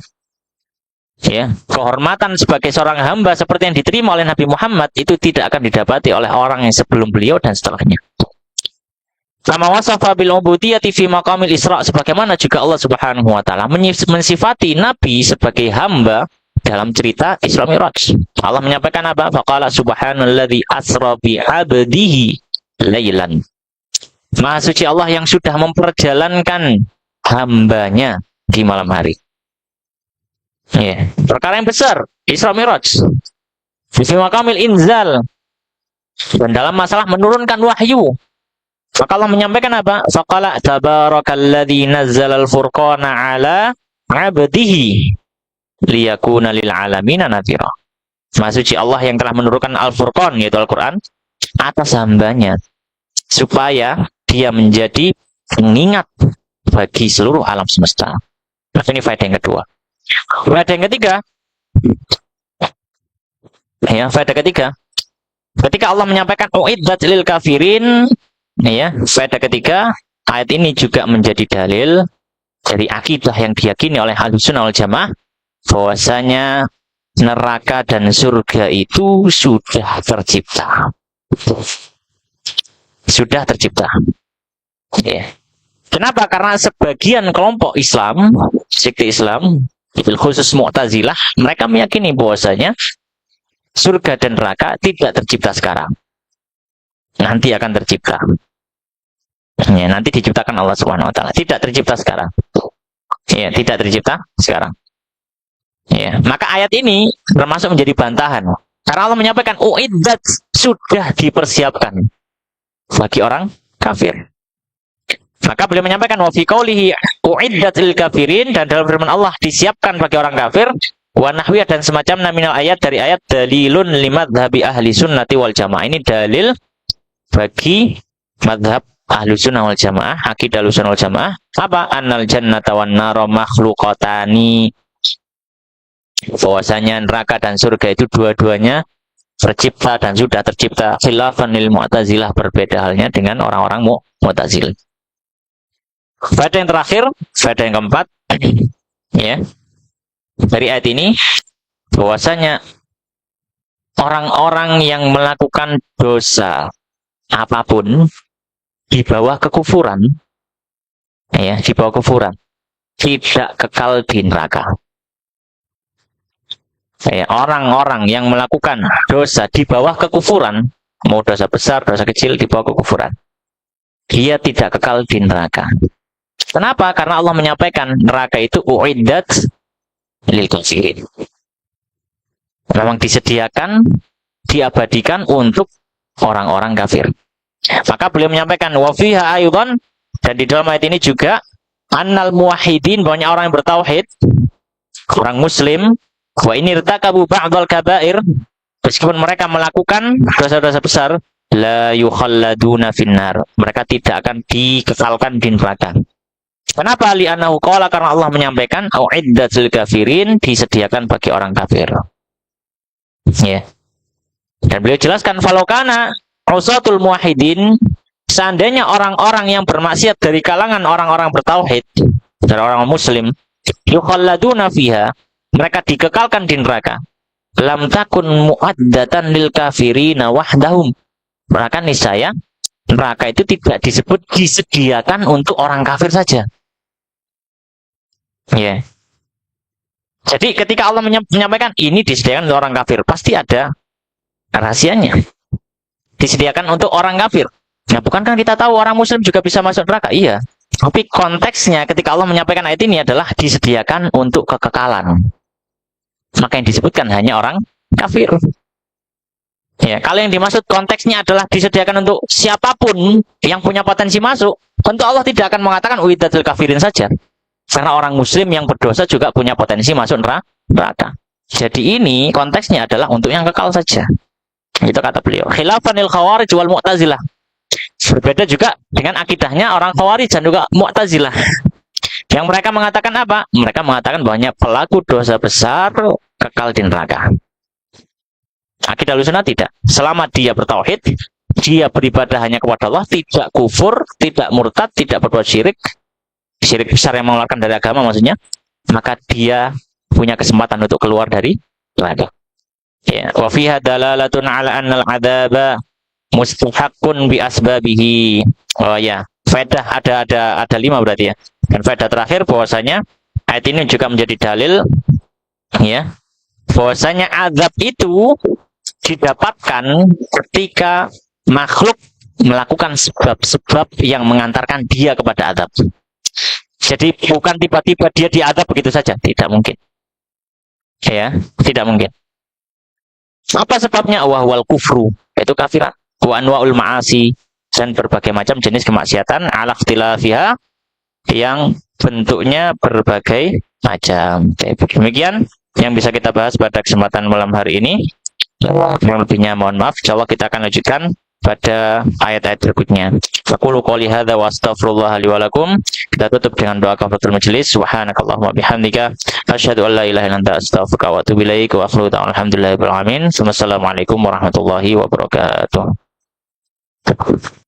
Ya, kehormatan sebagai seorang hamba seperti yang diterima oleh Nabi Muhammad itu tidak akan didapati oleh orang yang sebelum beliau dan setelahnya. Sama wasafa bil ubudiyyati fi maqamil Isra, sebagaimana juga Allah Subhanahu wa taala mensifati Nabi sebagai hamba dalam cerita Isra Mi'raj. Allah menyampaikan apa? Faqala subhanalladzi asra bi 'abdihi lailan. Maha suci Allah yang sudah memperjalankan hambanya di malam hari. Ya, perkara yang besar, Isra Mi'raj. Fi maqamil inzal. Dan dalam masalah menurunkan wahyu. Maka Allah menyampaikan apa? Faqala tabarakalladzi nazzalal furqana ala 'abdihi liyakuna lil alamin nadhira. Maha suci Allah yang telah menurunkan Al-Furqan, yaitu Al-Quran, atas hambanya, supaya dia menjadi pengingat bagi seluruh alam semesta. Nah, ini faedah yang kedua. Faedah yang ketiga, faedah ketiga, ketika Allah menyampaikan uiddat lil kafirin, faedah ketiga, ayat ini juga menjadi dalil dari akidah yang diyakini oleh Ahlussunnah wal Jamaah, bahwasanya neraka dan surga itu sudah tercipta. Sudah tercipta. Kenapa? Karena sebagian kelompok Islam, sekte Islam, khusus Mu'tazilah, mereka meyakini bahwasanya surga dan neraka tidak tercipta sekarang. Nanti akan tercipta. Nanti diciptakan Allah Subhanahu wa taala. Tidak tercipta sekarang. Tidak tercipta sekarang. Maka ayat ini termasuk menjadi bantahan. Karena Allah menyampaikan uiddat, sudah dipersiapkan bagi orang kafir. Maka beliau menyampaikan wa fi qoulihi uiddat lil kafirin, dan dalam firman Allah disiapkan bagi orang kafir, wa nahwiyah dan semacamnya minal ayat, dari ayat dalilun limadhhabi ahli sunnati wal jamaah. Ini dalil bagi madhab ahli sunnah wal jamaah, akidah ahli sunnah wal jamaah. Apa? Annal jannata wan nara makhluqatani, bahwasanya neraka dan surga itu dua-duanya tercipta dan sudah tercipta. Khilafan lil Mu'tazilah, berbeda halnya dengan orang-orang Mu'tazilah. Faedah yang terakhir, faedah yang keempat, dari ayat ini, bahwasanya orang-orang yang melakukan dosa apapun di bawah kekufuran, di bawah kekufuran, tidak kekal di neraka. Orang-orang yang melakukan dosa di bawah kekufuran, mau dosa besar, dosa kecil, di bawah kekufuran, dia tidak kekal di neraka. Kenapa? Karena Allah menyampaikan neraka itu uiddat lil kafirin. Memang disediakan, diabadikan untuk orang-orang kafir. Maka beliau menyampaikan wa fiha aydan, dan di dalam ayat ini juga annal muwahhidin, banyak orang yang bertauhid, orang muslim, wa ini irtakabu ba'dal kabair, meskipun mereka melakukan dosa-dosa besar, la yukhalladuna finnar, mereka tidak akan dikekalkan di neraka. Kenapa? Li'annahu qala, karena Allah menyampaikan uiddatul kafirin, disediakan bagi orang kafir. Dan beliau jelaskan falokana usatul muwahhidin, seandainya orang-orang yang bermaksiat dari kalangan orang-orang bertauhid, dari orang muslim, yukhalladuna fiha, mereka dikekalkan di neraka, lam takun mu'addatan lil kafirina wahdahum, maka niscaya neraka itu tidak disebut disediakan untuk orang kafir saja. Jadi ketika Allah menyampaikan ini disediakan untuk orang kafir, pasti ada rahasianya. Disediakan untuk orang kafir. Nah, bukankah kita tahu orang muslim juga bisa masuk neraka? Iya. Tapi konteksnya ketika Allah menyampaikan ayat ini adalah disediakan untuk kekekalan. Maka yang disebutkan hanya orang kafir. Kalau yang dimaksud konteksnya adalah disediakan untuk siapapun yang punya potensi masuk, tentu Allah tidak akan mengatakan uiddatul kafirin saja. Karena orang muslim yang berdosa juga punya potensi masuk neraka. Jadi ini konteksnya adalah untuk yang kekal saja. Itu kata beliau. Khilafanil khawarij wal mu'tazilah. Berbeda juga dengan akidahnya orang khawarij dan juga mu'tazilah. Yang mereka mengatakan apa? Mereka mengatakan bahwa pelaku dosa besar kekal di neraka. Akidah Ahlussunnah tidak. Selama dia bertauhid, dia beribadah hanya kepada Allah, tidak kufur, tidak murtad, tidak berbuat syirik besar yang mengeluarkan dari agama maksudnya, maka dia punya kesempatan untuk keluar dari neraka. Wa fiha dalalatun ala annal adzaba mustahaqqun bi asbabihi. Faedah ada 5 berarti ya. Dan faedah terakhir bahwasanya ayat ini juga menjadi dalil bahwasanya azab itu didapatkan ketika makhluk melakukan sebab-sebab yang mengantarkan dia kepada azab. Jadi bukan tiba-tiba dia diazab begitu saja, tidak mungkin. Tidak mungkin. Apa sebabnya? Wahwal kufru, yaitu kafiran. Wa anwa'ul ma'asi, dan berbagai macam jenis kemaksiatan ala ikhtilafiha, yang bentuknya berbagai macam. Demikian yang bisa kita bahas pada kesempatan malam hari ini. Yang lebihnya mohon maaf. Insyaallah kita akan lanjutkan pada ayat-ayat berikutnya. Aqulu qouli hadza wa astaghfirullah li wa lakum. Kita tutup dengan doa kafaratul majelis. Subhanakallahumma bihamdika asyhadu an la ilaha illa anta astaghfiruka wa atubu ilaik wa akhiru da'wana alhamdulillahi rabbil alamin. Wassalamualaikum warahmatullahi wabarakatuh.